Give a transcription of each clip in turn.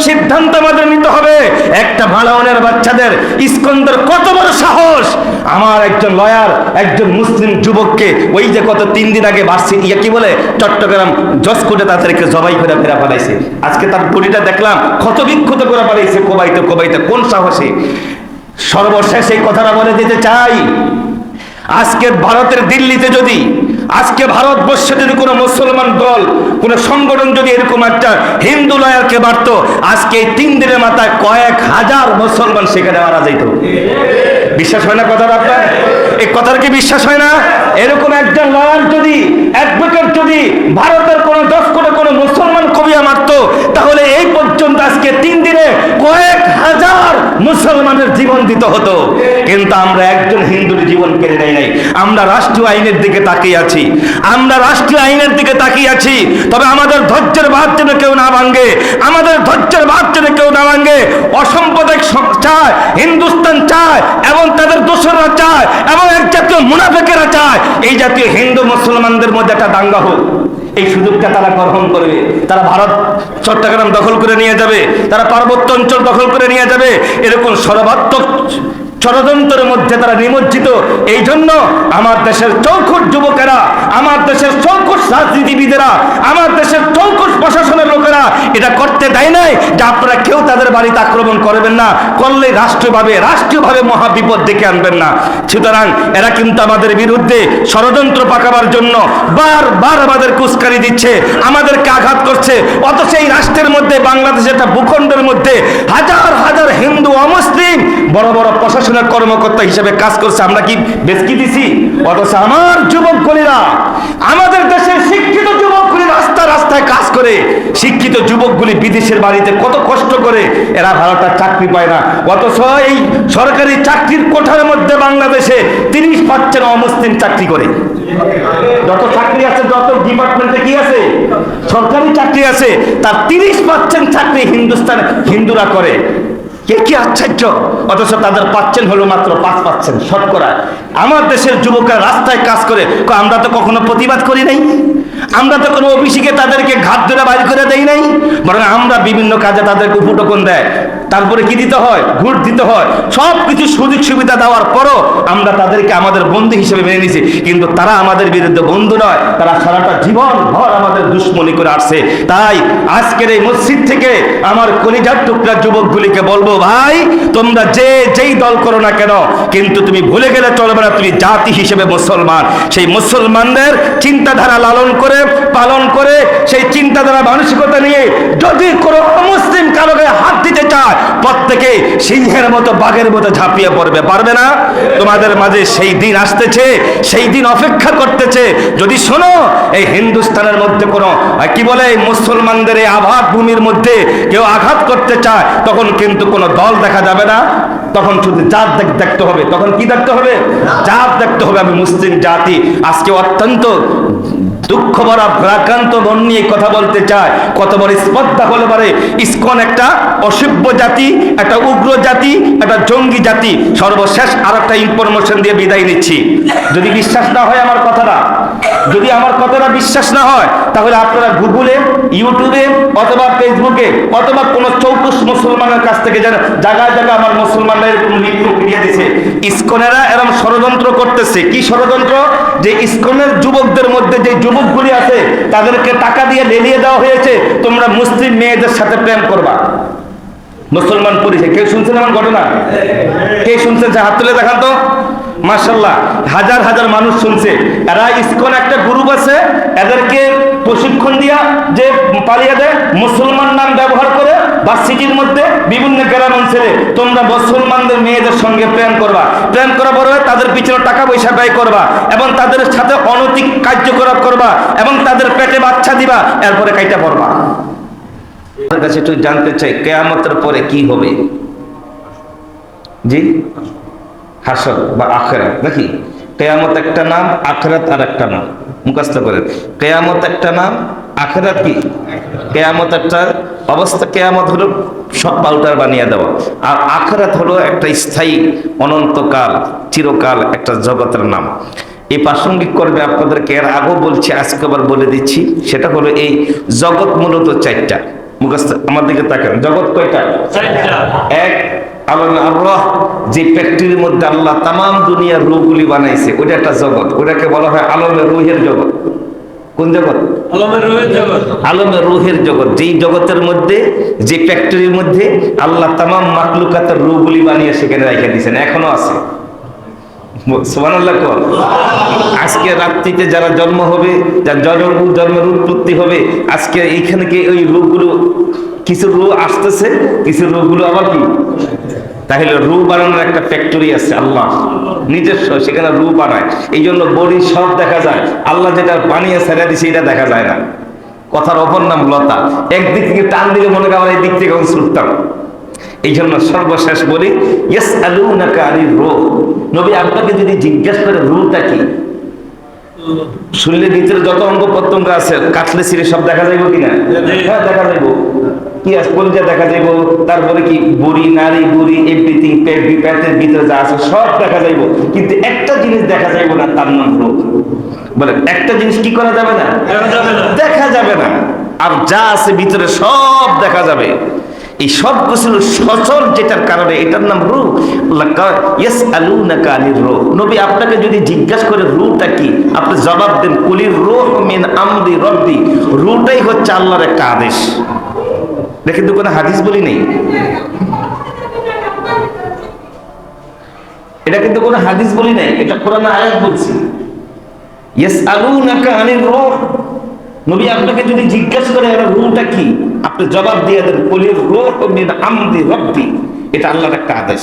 সিদ্ধান্ত আমাদের নিতে হবে। একটা ভাড়াওয়ানের বাচ্চাদের ইস্কন্দের কত বড় সাহস! আমার একজন লয়ার একজন মুসলিম যুবককে ওই যে কত 3 দিন আগে কি বলে চট্টগ্রাম জজকোর্টে তাদেরকে জবাই করে ফেরা ফেলাইছে। আজকে তার বডিটা দেখলাম ক্ষত বিক্ষত করে ফেলাইছে কোবাইতে কোন সাহসে। সর্বশেষ এই কথাটা বলে দিতে চাই, আজকে ভারতের দিল্লিতে যদি, আজকে ভারতবর্ষে যদি কোনো মুসলমান দল, কোনো সংগঠন যদি এরকম একটা হিন্দু লয়ারকে মারতো, আজকে এই 3 দিনের মাথায় কয়েক হাজার মুসলমান সেখানে মারা যেত। বিশ্বাস হয় না কথাটা আপনার? এই কথার কি বিশ্বাস হয় না? এরকম একজন লয়ার যদি, অ্যাডভোকেট যদি ভারতের কোনো 10 কোটি কোনো মুসলমান কবিয়া মারতো, তাহলে এই পর্যন্ত আজকে 3 দিনে কয়েক হাজার মুসলমানের জীবন দিতে হতো। কিন্তু আমরা একজন হিন্দুর জীবন কেড়ে নেই নাই। আমরা রাষ্ট্রীয় আইনের দিকে তাকিয়ে আছি, আমরা রাষ্ট্রীয় আইনের দিকে তাকিয়ে আছি। তবে আমাদের ধৈর্যের বাঁধ যেন কেউ না ভাঙে, আমাদের ধৈর্যের বাঁধ যেন কেউ না ভাঙে। অসাম্প্রদায়িক চায়, হিন্দুস্তান চায় এবং তাদের দোসররা চায় এবং এক জাতীয় মুনাফিকেরা চায় এই জাতীয় হিন্দু মুসলমানদের মধ্যে একটা দাঙ্গা হোক। এই সুযোগটা তারা গ্রহণ করবে। তারা ভারত চট্টগ্রাম দখল করে নিয়ে যাবে, তারা পার্বত্য অঞ্চল দখল করে নিয়ে যাবে। এরকম সর্বাত্মক ষড়যন্ত্রের মধ্যে তারা নিমজ্জিত। এই জন্য আমার দেশের চৌখুট যুবকেরা, আমার দেশের চৌখুট রাজনীতিবিদেরা, আমার দেশের চৌখুট প্রশাসনের লোকেরা এটা করতে দেয় নাই যে আপনারা কেউ তাদের বাড়িতে আক্রমণ করবেন না, করলে রাষ্ট্রীয়ভাবে মহা বিপদ ডেকে আনবেন না। সুতরাং এরা কিন্তু আমাদের বিরুদ্ধে ষড়যন্ত্র পাকাবার জন্য বারবার আমাদেরকে উস্কানি দিচ্ছে, আমাদেরকে আঘাত করছে। অথচ এই রাষ্ট্রের মধ্যে, বাংলাদেশের একটা ভূখণ্ডের মধ্যে হাজার হাজার হিন্দু অমুসলিম বড় বড় প্রশাসনের কর্মকর্তা হিসেবে কাজ করছে। আমরা কি বেশকি দিছি? অথচ আমার যুবকগুলিরা, আমাদের দেশের শিক্ষিত যুবকগুলি রাস্তায় কাজ করে, শিক্ষিত যুবকগুলি বিদেশের বাড়িতে কত কষ্ট করে এরা ভারতের চাকরি পায় না। অথচ এই সরকারি চাকরির কোঠার মধ্যে বাংলাদেশে 30% অমুসলিম চাকরি করে। যত চাকরি আছে, যত ডিপার্টমেন্টে কি আছে, সরকারি চাকরি আছে, তার 30% চাকরি হিন্দুরা করে। কি আশ্চর্য! অথচ তাদের পাচ্ছেন হলো মাত্র 5% শতকরা। আমার দেশের যুবকরা রাস্তায় কাজ করে, আমরা তো কখনো প্রতিবাদ করি নাই, আমরা তো কোনো অফিসে তাদেরকে ঘাট ধরে বাইর করে দেই নাই, বরং আমরা বিভিন্ন কাজে তাদেরকে উপটোকন দেয়, তারপরে কি দিতে হয়, ঘুষ দিতে হয়, সব কিছু সুযোগ সুবিধা দেওয়ার পরও আমরা তাদেরকে আমাদের বন্ধু হিসেবে মেনে নিছি। কিন্তু তারা আমাদের বিরুদ্ধে বন্ধু নয়, তারা সারাটা জীবন ভর আমাদের দুশ্মনী করে আসছে। তাই আজকের এই মসজিদ থেকে আমার কলিজার টুকরা যুবকগুলিকে বলবো, ভাই তোমরা যেই দল করো না কেন, কিন্তু তুমি ভুলে গেলে চলবে না, তুমি জাতি হিসেবে মুসলমান। সেই মুসলমানদের চিন্তাধারা লালন করে, পালন করে, সেই চিন্তাধারা মানসিকতা নিয়ে যদি কোনো অমুসলিম কারো গায়ে হাত দিতে চায়, প্রত্যেকে সিংহের মতো বাঘের মতো ঝাঁপিয়ে পড়বে। পারবে না? তোমাদের মাঝে সেই দিন আসতেছে, সেই দিন অপেক্ষা করতেছে। যদি শোনো এই হিন্দুস্তানের মধ্যে কোনো কি বলে মুসলমানদের এই আবাদ ভূমির মধ্যে কেউ আঘাত করতে চায়, তখন কিন্তু কোনো দল দেখা যাবে না, তখন শুধু জাত দেখতে হবে। তখন কি দেখতে হবে? জাত দেখতে হবে। আমি মুসলিম জাতি আজকে অত্যন্ত দুঃখ ভরা ভারাক্রান্ত মন নিয়ে কথা বলতে চায়। কত বড় স্পর্ধা হলে পারে। ইসকন একটা অসভ্য জাতি, একটা উগ্র জাতি, একটা জঙ্গি জাতি। সর্বশেষ আর একটা ইনফরমেশন দিয়ে বিদায় নিচ্ছি। যদি বিশ্বাস না হয় আমার কথাটা, যদি আমার কথাটা বিশ্বাস না হয়, তাহলে আপনারা গুগলে, ইউটিউবে অথবা ফেসবুকে অথবা কোনো চৌকুশ মুসলমানের কাছ থেকে জায়গায় জায়গায় আমার মুসলমানরা এরকম লিঙ্ক দিয়ে দিছে। ইসকনেরা এরকম ষড়যন্ত্র করতেছে। কি ষড়যন্ত্র? যে ইসকনের যুবকদের মধ্যে যে যুবকগুলি আছে তাদেরকে টাকা দিয়ে লেলিয়ে দেওয়া হয়েছে, তোমরা মুসলিম মেয়েদের সাথে প্রেম করবা। মুসলমান পুলিশে কেউ শুনছেন এমন ঘটনা? কে শুনছেন? হাত তুলে দেখান তো। মাশাআল্লাহ, হাজার হাজার মানুষ শুনছে। এরা ইসকন একটা গ্রুপ আছে, এদেরকে প্রশিক্ষণ দিয়া যে পালিয়ে দেয়, মুসলমান নাম ব্যবহার করে ভার্সিটির মধ্যে বিভিন্ন গ্রাম অঞ্চলে তোমরা মুসলমানদের মেয়েদের সঙ্গে প্রেম করবা। প্রেম করা বড় হয় তাদের পিছনে টাকা পয়সা ব্যয় করবা এবং তাদের সাথে অনৈতিক কার্যকলাপ করবা এবং তাদের পেটে বাচ্চা দিবা, এরপরে কাইটা পড়বা। আপনার কাছে একটু জানতে চাই, কিয়ামতের পরে কি হবে? জি, হাসর বা আখিরাত নাকি? কিয়ামত একটা নাম, আখিরাত আর একটা নাম। মুখস্থ করেন, কিয়ামত একটা নাম, আখিরাত কি? কিয়ামত একটা অবস্থা, কিয়ামত হলো সব পাল্টার বানিয়ে দেওয়া, আর আখিরাত হলো একটা স্থায়ী অনন্তকাল চিরকাল একটা জগতের নাম। এই প্রাসঙ্গিক করবে আপনাদেরকে এর আগেও বলছি, আজকে আবার বলে দিচ্ছি। সেটা হলো এই জগৎ মূলত 4টা। মুখস্থ আমার দিকে তাকান। জগৎ কয়টা? এক, আলমে আরওয়াহ, যে ফ্যাক্টরির মধ্যে আল্লাহ তামাম দুনিয়ার রূহগুলি বানাইছে, ওটা একটা জগৎ, ওটাকে বলা হয় আলমে রূহের জগৎ। কোন জগৎ? আলমে রূহের জগৎ। আলমে রূহের জগৎ, যেই জগতের মধ্যে, যে ফ্যাক্টরির মধ্যে আল্লাহ তামাম মাখলুকাতের রূহগুলি বানিয়ে সেখানে রেখে দিয়েছেন, এখনো আছে। সুবহানাল্লাহ। আজকে রাত্রিতে যারা জন্ম হবে, যার জন্মের উৎপত্তি হবে, আজকে এইখানে কি ওই রূহগুলো, কিছু রূহ আসতেছে, কিছু রূহগুলো আবার কি, তাহলে রূহ বানানোর একটা ফ্যাক্টরি আছে আল্লাহ নিজস্ব, সেখানে রূহ বানায়। এই জন্য বডি সব দেখা যায়, আল্লাহ যেটা বানিয়ে ছেড়ে দিছে এটা দেখা যায় না। কথার অপর নাম লতা, একদিক থেকে টান দিলে মনে করেন এই দিক থেকে আমি ছুটতাম। এই জন্য সর্বশেষ বলি, ইয়াসআলুনাকা আনির রূহ, নবী আপনাকে যদি জিজ্ঞাসা করে রূহটা কি, শরীরের ভিতরে যত অঙ্গ প্রত্যঙ্গ আছে কাটলে ছিঁড়ে সব দেখা যাইব কিনা? হ্যাঁ দেখা যাইব। কি আছে? কলিজা দেখা যাইব, তারপরে কি বুড়ি, নারী, বুড়ি, এভরিথিং, পেটের ভিতরে যা আছে সব দেখা যাইব, কিন্তু একটা জিনিস দেখা যাইব না, তার নাম রূহ। বলে একটা জিনিস কি করা যাবে না? দেখা যাবে না। আর যা আছে ভিতরে সব দেখা যাবে। এই সব কিছু সচল, যেটার কারণে এটার নাম রূহ। ইয়াসআলুনাকা আনির রূহ, নবী আপনাকে যদি জিজ্ঞাসা করে রূহটা কি, আপনি জবাব দেন কুলির রূহ মিন আমরি রব্বি, রূহটাই হচ্ছে আল্লাহর একটা আদেশ। এটা কিন্তু কোনো হাদিস বলি নেই, এটা কিন্তু কোনো হাদিস বলি নাই, এটা কোরআনের আয়াত বলছি। ইয়াসআলুনাকা আনির রূহ, নবী আপনাকে যদি জিজ্ঞাসা করে এর রূহটা কি, আপনি জবাব দিয়ে দেন কুলির রূহ মিন আমরি রব্বি, এটা আল্লাহর একটা আদেশ।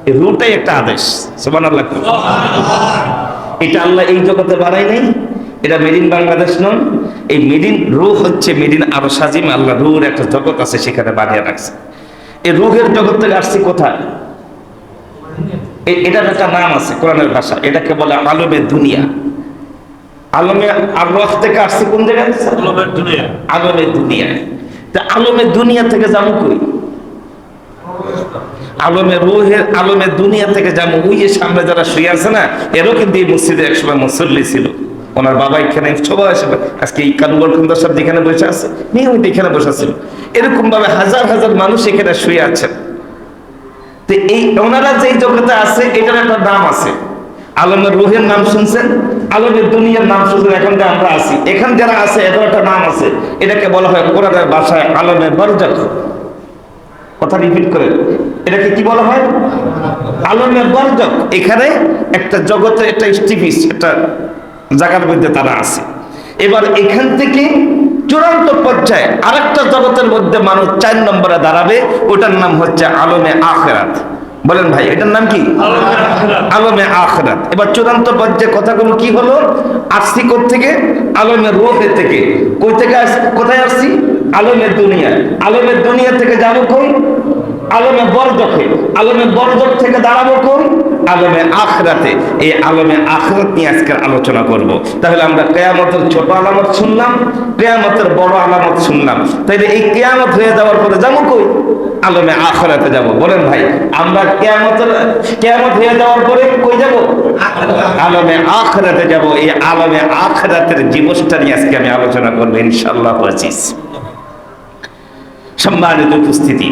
এই রূহটাই একটা আদেশ। সুবহানাল্লাহ। এটা আল্লাহ এই জগতে বানাই নাই, এটা মেড ইন বাংলাদেশ নয়, এই মেড ইন রূহ হচ্ছে মেড ইন আরশ আজিম। আল্লাহ রূহের একটা জগৎ আছে, সেখানে বানিয়ে রাখছে। এই রূহের জগৎ থেকে আসছে কোথায়? এটার একটা নাম আছে কোরআনের ভাষা, এটাকে বলে আলমে দুনিয়া। আলমে আরওয়াহ থেকে আসছে কোন জায়গায়? আলমে দুনিয়া। আলমে দুনিয়া। তা আলমে দুনিয়া থেকে যাবো কই? আলমে রূহের আলমে দুনিয়া থেকে যাবো ওই যে সামনে যারা শুয়ে আছে না, এরও কিন্তু এই মসজিদে একসময় মুসল্লি ছিল। ওনার বাবা এখানে সবাই আসে, আজকে এই কানুবল খন্দকার সাহেব যেখানে বসে আছে নিয়মিত এখানে বসে ছিল। এরকম ভাবে হাজার হাজার মানুষ এখানে শুয়ে আছেন। তো এই ওনারা যেই জগতে আছে, এটার একটা নাম আছে। আলমের রূহের নাম শুনছেন, আলমের দুনিয়ার নাম শুনছেন। এখন যে আমরা আছি, এখান যারা আছে, এটার একটা নাম আছে। এটাকে বলা হয় কোরআনের ভাষায় আলমে বরজখ। কথা রিপিট করেন, এটাকে কি বলা হয়? আলমে বরজখ। এখানে একটা জগতের একটা স্টিফিস, একটা জায়গার মধ্যে তারা আছে। এবার এখান থেকে চূড়ান্ত পর্যায়ে আরেকটা জগতের মধ্যে মানুষ 4 নম্বরে দাঁড়াবে, ওটার নাম হচ্ছে আলমে আখিরাত। বলেন ভাই, এটার নাম কি? আলমে আখিরাত। এবার চূড়ান্ত পর্যায়ে কথাগুলো কি হলো? আসছি থেকে আলমে রূহ থেকে। কই থেকে কোথায় আসছি? আলমে দুনিয়া। আলমে দুনিয়া থেকে যাবো কই? আলমে বরজখে। আলমে বরজখ থেকে দাঁড়াবো কই? আলমে আখিরাতে। এই আলমে আখিরাত নিয়ে আজকের আলোচনা করব। তাহলে আমরা কিয়ামতের ছোট আলামত শুনলাম, কিয়ামতের বড় আলামত শুনলাম। তাহলে এই কিয়ামত হয়ে যাওয়ার পরে যাবো কই? আলমে আখিরাতে যাব। বলেন ভাই, আমরা কিয়ামত হয়ে যাওয়ার পরে কই যাব? আলমে আখিরাতে যাব। এই আলমে আখিরাতের জীবনটা নিয়ে আজকে আমি আলোচনা করব ইনশাআল্লাহ। সম্মানিত উপস্থিতি,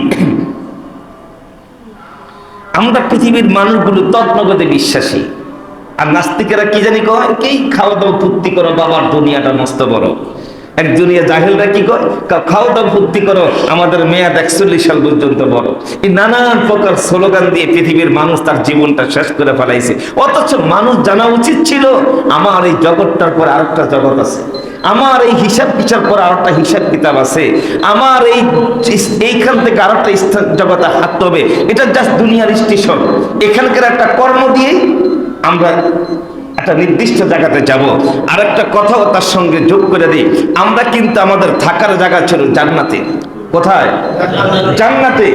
আমরা পৃথিবীর মানুষগুলো তৎনগতে বিশ্বাসী। আর নাস্তিকেরা কি জানি কয়, কি খাওয়া দাওয়া ফুর্তি করো, বাবার দুনিয়াটা মস্ত বড়। এক দুনিয়া জাহেলরা কি কয়, খাওয়া দাওয়া ফুর্তি করো, আমাদের মেয়াদ 41 সাল পর্যন্ত বড়। এই নানান প্রকার স্লোগান দিয়ে পৃথিবীর মানুষ তার জীবনটা শেষ করে ফেলাইছে। অথচ মানুষ জানা উচিত ছিল, আমার এই জগৎটার পর আরেকটা জগৎ আছে, আমার এই হিসাব বিচার পর আরেকটা হিসাব কিতাব আছে, আমার এইখান থেকে আরেকটা জগতে হাঁটতে হবে। এটা জাস্ট দুনিয়ার স্টেশন। এখানকার একটা কর্ম দিয়ে আমরা একটা নির্দিষ্ট জায়গাতে যাব। আর একটা কথাও তার সঙ্গে যোগ করে দিই, আমরা কিন্তু আমাদের থাকার জায়গা ছিল জান্নাতে। কোথায়? জান্নাতে।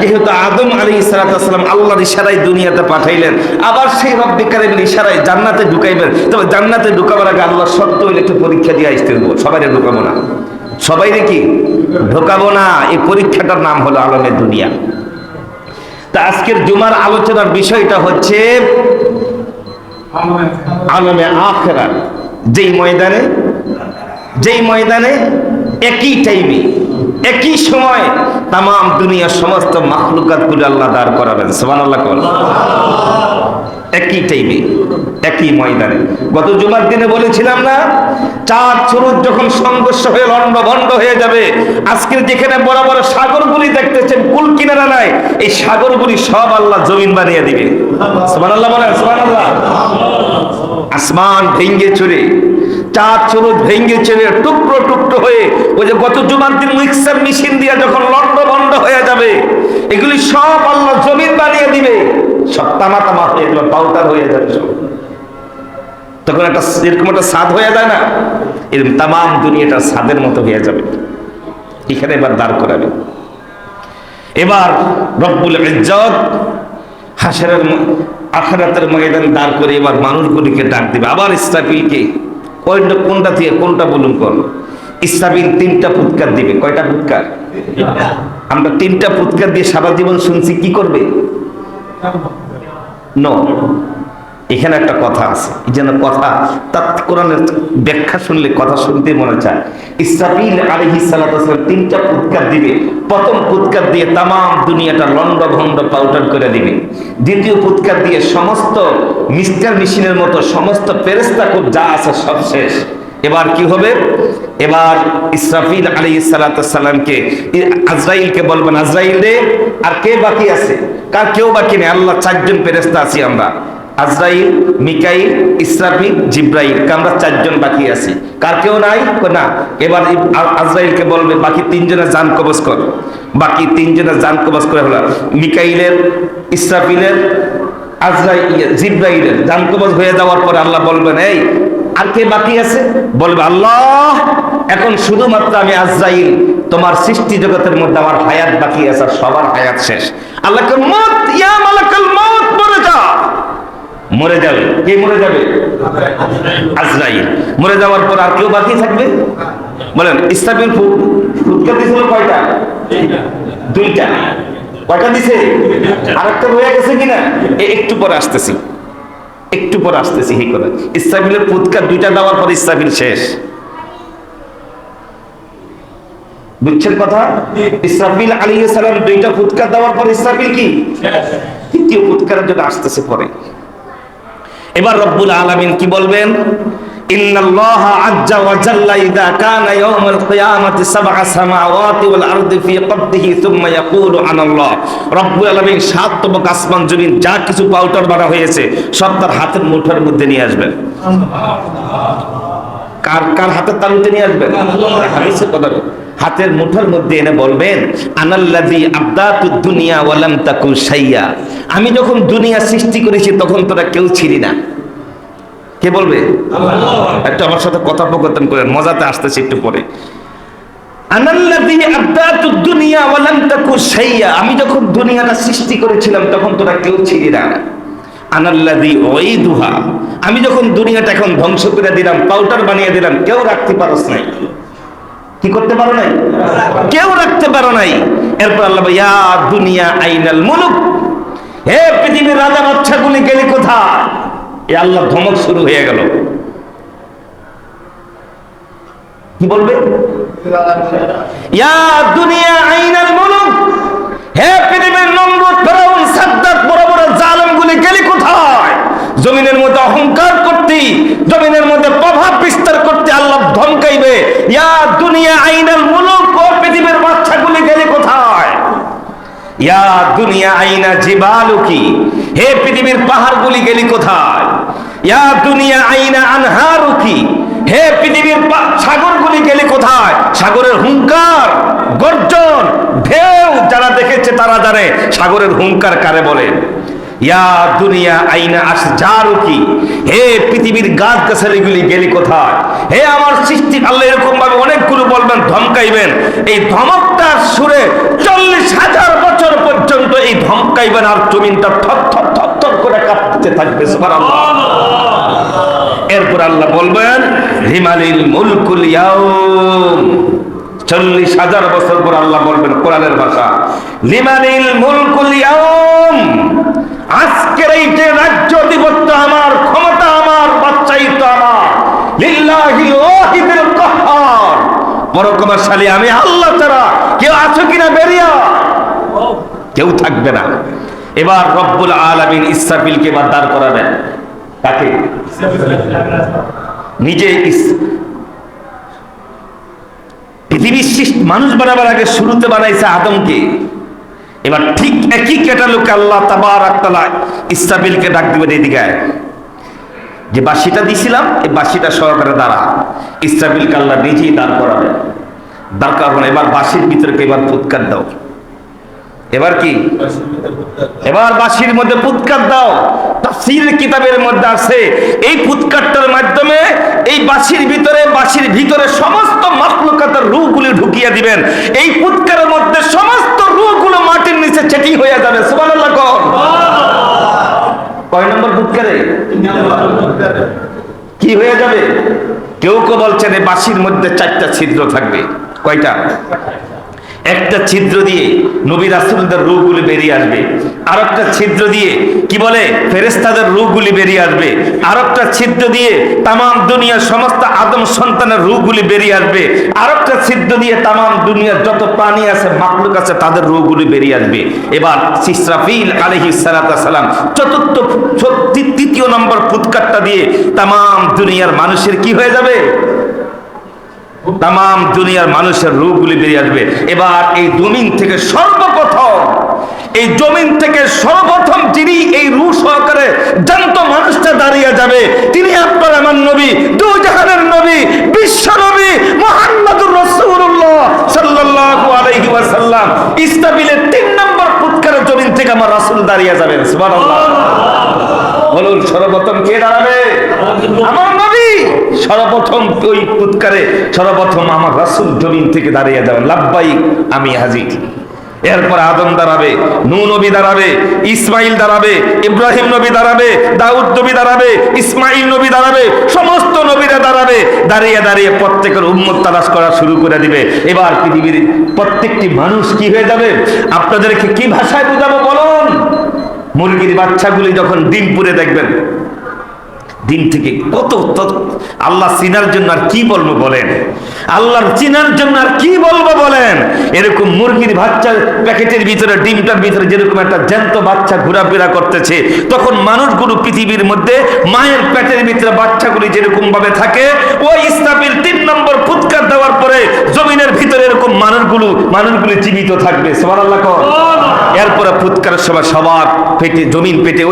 যেহেতু আদম আলাইহিস সালাম আল্লাহর ইশারায় দুনিয়াতে পাঠাইলেন, আবার সেই রব্বে কারীমের ইশারায় জান্নাতে ঢুকাইবেন। তবে জান্নাতে ঢুকাবার আগে আল্লাহ শর্ত হইলে একটু পরীক্ষা দিয়ে আসতে হবে। সবাইরে ঢুকাবো না, সবাইরে কি ঢুকাবো না। এই পরীক্ষাটার নাম হলো আলমে দুনিয়া। তা আজকের জুমার আলোচনার বিষয়টা হচ্ছে আলমে আখিরাত। যেই ময়দানে একই টাইমে একই সময় তাম দুনিয়ার সমস্ত মাখলুকাত গুলো আল্লাহ দাঁড় করাবেন। সুবহানাল্লাহ। একই টাইমে একই ময়দানে। গত জুমার দিনে বলেছিলাম না, চাঁদ সূরজ যখন সংঘর্ষ হয়ে লন্ডভন্ড হয়ে যাবে, আজকের যেখানে বড় বড় সাগরগুলি দেখতেছেন কুল কিনারা নাই, এই সাগরগুলি সব আল্লাহ জমিন বানিয়ে দিবে। সুবহানাল্লাহ বলেন, সুবহানাল্লাহ। আসমান ভেঙ্গে চুরে, চাঁদ সূরজ ভেঙ্গে চুরে টুকরো টুকরো হয়ে ওই যে গত জুমার দিন মিক্সার মেশিন দিয়ে যখন লন্ডভন্ড হয়ে যাবে, এগুলি সব আল্লাহ জমিন বানিয়ে দিবে, সব তামা তামা হয়ে যাবে, পাউডার হয়ে যাবে সব। তখন একটা এরকম একটা স্বাদ হয়ে যায় না, এরকম তাম দুনিয়াটা স্বাদের মতো হয়ে যাবে। এখানে এবার দাঁড় করাবে। এবার রব্বুল ইজ্জত হাসরের আখিরাতের ময়দানে দাঁড় করে এবার মানুষগুলিকে ডাক দিবে। আবার ইসরাফিলকে কোনটা দিয়ে কোনটা বলুন কোন? ইসরাফিল 3টা ফুৎকার দিবে। কয়টা ফুৎকার? আমরা 3টা ফুৎকার দিয়ে সারা জীবন শুনছি, কি করবে? নো, এখানে একটা কথা আছে, এই জন্য কথা তার কোরআনের ব্যাখ্যা শুনলে কথা শুনতে মনে চায়। ইসরাফিল আলাইহিস সালাতু ওয়াস সালাম 3টা ফুৎকার দিবে। প্রথম ফুৎকার দিয়ে তাম দুনিয়াটা লন্ডভন্ড পাউডার করে দিবে। দ্বিতীয় ফুৎকার দিয়ে সমস্ত মিস্টার মেশিনের মতো সমস্ত ফেরেশতা কুল যা আছে সব শেষ। এবার কি হবে? এবার ইসরাফিল আলাইহিস সালাতু ওয়াস সালামকে আজরাইলকে বলবেন, আজরাইল রে, আর কে বাকি আছে? কার কেউ বাকি নেই, আল্লাহ 4জন ফেরেশতা আছি আমরা, আজরাইল, মিকাইল, ইসরাফিল, জিব্রাইল, আমরা 4 জন বাকি আছি। কার কেউ নাই? না। এবার আজরাইলকে বলবে বাকি 3 জনের জান কবজ কর। বাকি 3 জনের জান কবজ করে হলো মিকাইলের, ইসরাফিলের, আজরাইল, জিব্রাইলের জান কবজ হয়ে যাওয়ার পরে আল্লাহ বলবেন, এই আর কে বাকি আছে? বলবে আল্লাহ এখন শুধুমাত্র আমি আজরাইল, তোমার সৃষ্টি জগতের মধ্যে আমার হায়াত বাকি আছে, সবার হায়াত শেষ। আল্লাহকে মত, ইয়া মালাকাল মত, মরে যা। মরে যাবে। কে মরে যাবে? আজরাইল। মরে যাওয়ার পর আর কেউ বাকি থাকবে? বলেন ইসরাফিল ফুৎকার দিছিল কয়টা? 2টা। কয়টা দিছে? আরেকটা রয়ে গেছে কিনা? একটু পরে আসতেছি, একটু পরে আসতেছি। এই কথা, ইসরাফিলের ফুৎকার 2টা দেওয়ার পর ইসরাফিল শেষ। বুঝছেন কথা? ইসরাফিল আলাইহিস সালাম 2টা ফুৎকার দেওয়ার পর ইসরাফিল কি? তৃতীয় ফুৎকারের জন্য আসতেছে পরে। এবার রব্বুল আলামিন কি বলবেন? ইন্নাল্লাহা আজ্জা ওয়া জাল্লা ইযা কানা ইয়াউমুল কিয়ামাতি সাবআ সামাওয়াতি ওয়াল আরদি ফি কবদিহি সুম্মা ইয়াকুলু আনাল্লাহ। রব্বুল আলামিন 7 তবক আসমান জমিন যা কিছু পাউডার বানা হয়েছে সব তার হাতের মুঠোর মধ্যে নিয়ে আসবেন। কার কার হাতের তালুতে নিয়ে আসবেন? হাদিসে কথা, হাতের মুঠোর মধ্যে এনে বলবেন, আনাল্লাযী আবদাতুদ দুনিয়া ওয়া লাম তাকুন শাইয়া। আমি যখন দুনিয়া সৃষ্টি করেছি তখন তোরা কেউ ছিলি না। কে বলবে? আল্লাহ। একটু আমার সাথে কথোপকথন করেন, মজাতে আসতেছে একটু পরে। আনাল্লাযী আবদাতুদ দুনিয়া ওয়া লাম তাকুন শাইয়া। আমি যখন দুনিয়াটা সৃষ্টি করেছিলাম তখন তোরা কেউ ছিলি না। আনাল্লাযী উঈদুহা। আমি যখন দুনিয়াটা এখন ধ্বংস করে দিলাম, পাউডার বানিয়ে দিলাম, কেউ রাখতে পারছ নাই। কি করতে পারো নাই? কেউ রাখতে পারো নাই। এরপর আল্লাহ, ইয়া দুনিয়া আইনাল মুলুক। হে পৃথিবীর রাজা বাদশাগুলি গেলি কোথায়? এ আল্লাহ ধমক শুরু হয়ে গেল। কি বলবে? ইয়া দুনিয়া আইনাল মুলুক। হে পৃথিবীর নমরুদ, ফেরাউন, সাদ্দাত, বড় বড় জালেমগুলি গেলি কোথায়? জমিনের মধ্যে অহংকার করতে, জমিনের মধ্যে প্রভাব বিস্তার করতে আল্লাহ ধমকাইবে, ইয়া দুনিয়া আইনাল মুলুক। ও পৃথিবীর বাদশাগুলি গেলি কোথায়? ইয়া দুনিয়া আইনা জিবালুকি। হে পৃথিবীর পাহাড়গুলি গেলি কোথায়? ইয়া দুনিয়া আইনা আনহারুকি। হে পৃথিবীর সাগরগুলি গেলি কোথায়? সাগরের হুঙ্কার, গর্জন, ঢেউ যারা দেখেছে তারা জানে সাগরের হুঙ্কার কারে বলে। ইয়া দুনিয়া আইনা আশজারুকি। হে পৃথিবীর গাছ গাছালিগুলি গেলি কোথায়? হে আমার সৃষ্টি। আল্লাহ এরকম ভাবে অনেকগুলো বলবেন, ধমকাইবেন। এই ধমকটার সুরে 40,000 বছর পর্যন্ত এই ধমকাইবেন, আর জমিনটা থর থর থর থর করে কাঁপতে থাকবে। সুবহানাল্লাহ। এরপর আল্লাহ বলবেন, লিমানিল মুলকুল ইয়াউম। 40,000 বছর পর আল্লাহ বলবেন কোরআনের ভাষা, লিমানিল মুলকুল ইয়াউম। আজকের এই যে রাজ্য আধিপত্য আমার, ক্ষমতা আমার, বাদশাহিত্ব আমার, লিল্লাহিল ওয়াহিদুল কাহ্হার। পরক্রমশালী আমি আল্লাহ ছাড়া কেউ আছো কিনা বেরিয়া, কেউ থাকবে না। এবার রব্বুল আলামিন ইসরাফিলকে এবার দাঁড় করাবেন। তাকে নিজে পৃথিবীর মানুষ বানাবার আগে শুরুতে বানাইছে আদমকে। এবার ঠিক একই ক্যাটালগে আল্লাহ তাবারক তাআলা ইসরাফিলকে ডাক দিবেন, এদিকে আয়, যে বাঁশিটা দিছিলাম এই বাঁশিটা সহকারে দাঁড়া। ইসরাফিলকে আল্লাহ নিজেই দাঁড় করাবেন। দাঁড় করাবেন, এবার বাঁশির ভিতরে এবার ফুৎকার দাও। এবার কি? এবার বাঁশির মধ্যে ফুৎকার দাও। তাফসীরের কিতাবের মধ্যে আছে এই ফুৎকারটার মাধ্যমে এই বাঁশির ভিতরে সমস্ত মাখলুকাতের রূহগুলো ঢুকিয়ে দিবেন। এই ফুৎকারের মধ্যে সমস্ত রূহগুলো মাটির নিচে চেটি হয়ে যাবে। সুবহানাল্লাহ কোন? কয় নম্বর ফুৎকারে কি হয়ে যাবে? কেউ কেউ বলছেন এই বাঁশির মধ্যে 4টা ছিদ্র থাকবে। কয়টা? একটা ছিদ্র দিয়ে নবী রাসূলদের রূহগুলি বেরিয়ে আসবে, আর একটা ছিদ্র দিয়ে কি বলে ফেরেশতাদের রূহগুলি বেরিয়ে আসবে, আর একটা ছিদ্র দিয়ে তামাম দুনিয়ার সমস্ত আদম সন্তানের রূহগুলি বেরিয়ে আসবে, আর একটা ছিদ্র দিয়ে তামাম দুনিয়ার যত প্রাণী আছে মাখলুক আছে তাদের রূহগুলি বেরিয়ে আসবে। এবার ইসরাফিল আলাইহিস সালাতু সালাম তৃতীয় নম্বর ফুৎকারটা দিয়ে তামাম দুনিয়ার মানুষের কি হয়ে যাবে? তামাম দুনিয়ার মানুষের রূহগুলি বেরিয়ে আসবে। এবার এই জমিন থেকে সর্বপ্রথম যিনি এই রূহ সহকারে জ্যান্ত মানুষটা দাঁড়িয়ে যাবে তিনি আপনার আমার নবী, দুই জাহানের নবী, বিশ্ব নবী মুহাম্মদুর রাসূলুল্লাহ সাল্লাল্লাহু আলাইহি ওয়াসাল্লাম। ইসরাফিলের 3 নম্বর ফুৎকারের জমিন থেকে আমার রাসূল দাঁড়িয়ে যাবেন। সুবহানাল্লাহ। বলুন সর্বপ্রথম কে দাঁড়াবে? আমার নবী। সর্বপ্রথম ওই ফুৎকারে সর্বপ্রথম আমার রাসূল জমিন থেকে দাঁড়িয়ে যাবেন, লাব্বাইক আমি হাজির। এরপর আদম দাঁড়াবে, নূহ নবী দাঁড়াবে, ইসমাইল দাঁড়াবে, ইব্রাহিম নবী দাঁড়াবে, দাউদ নবী দাঁড়াবে, ইসমাইল নবী দাঁড়াবে, সমস্ত নবীরা দাঁড়াবে। দাঁড়িয়ে দাঁড়িয়ে প্রত্যেকের উম্মত তালাশ করা শুরু করে দিবে। এবার পৃথিবীর প্রত্যেকটি মানুষ কি হয়ে যাবে? আপনাদেরকে কি ভাষায় বোঝাবো বলুন? মুরগির বাচ্চাগুলি যখন ডিম পুড়ে দেখবেন, ডিম থেকে কত আল্লাহ চিনার জন্য আর কি বলবো বলেন, আল্লাহর চিনার জন্য আর কি বলবো বলেন। এরকম মুরগির বাচ্চার প্যাকেটের ভিতরে ডিমটার ভিতরে যেরকম একটা জ্যান্ত বাচ্চা ঘোরাফেরা করতেছে, তখন মানুষগুলো পৃথিবীর মধ্যে মায়ের পেটের ভিতরে বাচ্চাগুলি যেরকম ভাবে থাকে, ওই ইসরাফিল 3 নম্বর ফুৎকার দেওয়ার পরে জমিনের ভিতরে এরকম মানুষগুলি জীবিত থাকবে। সুবহানাল্লাহ। এরপরে ফুৎকারের সময় সবার পেটে জমিন পেটে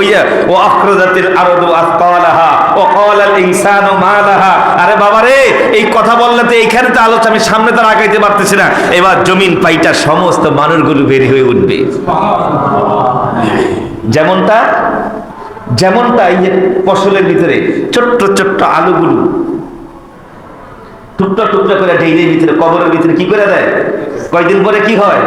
ও আখরাজাতিল আরদু আসকালাহা ও ক্বালাল ইনসানু মা লাহা। আরে বাবা রে, এই কথা বললে তো এইখানে তো আলোচনা আমি সামনে তো আগাইতে পারতেছি না। এবার জমিন পাইটা সমস্ত মানুষগুলো বের হয়ে উঠবে। যেমনটা এই যে ফসলের ভিতরে ছোট্ট ছোট্ট আলুগুলো টুকটা টুকটা করে ডেইরির ভিতরে কবরের ভিতরে কি করে দেয়, কয়দিন পরে কি হয়?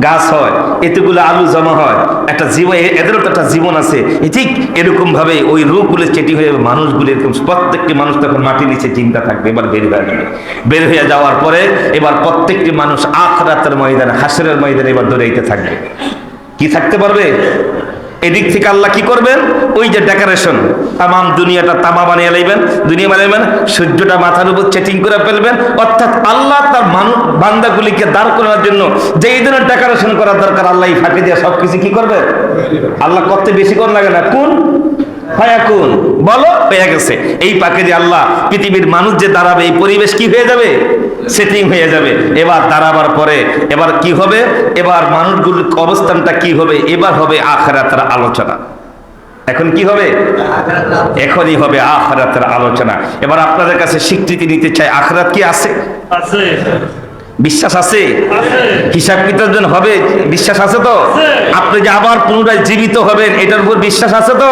গাছ হয়, এতগুলো আলু জমা হয়, একটা জীবন, এদেরও তো একটা জীবন আছে। ঠিক এরকম ভাবে ওই রূপগুলো চেটি হয়ে মানুষগুলো এরকম প্রত্যেকটি মানুষ তখন মাটির নিচে চিন্তা থাকবে। এবার বের হয়ে যাবে। বের হয়ে যাওয়ার পরে এবার প্রত্যেকটি মানুষ আখিরাতের ময়দানে, হাসরের ময়দানে এবার দৌড়াইতে থাকবে। কি থাকতে পারবে? এদিক থেকে আল্লাহ কি করবেন? ওই যে ডেকোরেশন, তামাম দুনিয়াটা তামা বানিয়ে লাইবেন, দুনিয়া বানাইবেন, সূর্যটা মাথার উপর সেটিং করে ফেলবেন। অর্থাৎ আল্লাহ তার বান্দাগুলিকে দাঁড় করানোর জন্য যে এই ধরনের ডেকোরেশন করার দরকার, আল্লাহ ফাঁকি দিয়ে সবকিছু কি করবে? আল্লাহ করতে বেশি কোন লাগে না, কোন ফায়াকুন বলো পেয়ে গেছে। এই পাকে যে আল্লাহ পৃথিবীর মানুষ যে দাঁড়াবে, এই পরিবেশ কি হয়ে যাবে? সেটিং হয়ে যাবে। এবার দাঁড়াবার পরে এবার কি হবে? এবার মানুষগুলোর অবস্থানটা কি হবে? এবার হবে আখিরাতের আলোচনা। এখন কি হবে? এখনই হবে আখিরাতের আলোচনা। এবার আপনাদের কাছে স্বীকৃতি নিতে চাই, আখিরাত কি আছে? বিশ্বাস আছে? হিসাব কিতাব হবে, বিশ্বাস আছে তো? আপনি যে আবার পুনরায় জীবিত হবেন এটার উপর বিশ্বাস আছে তো?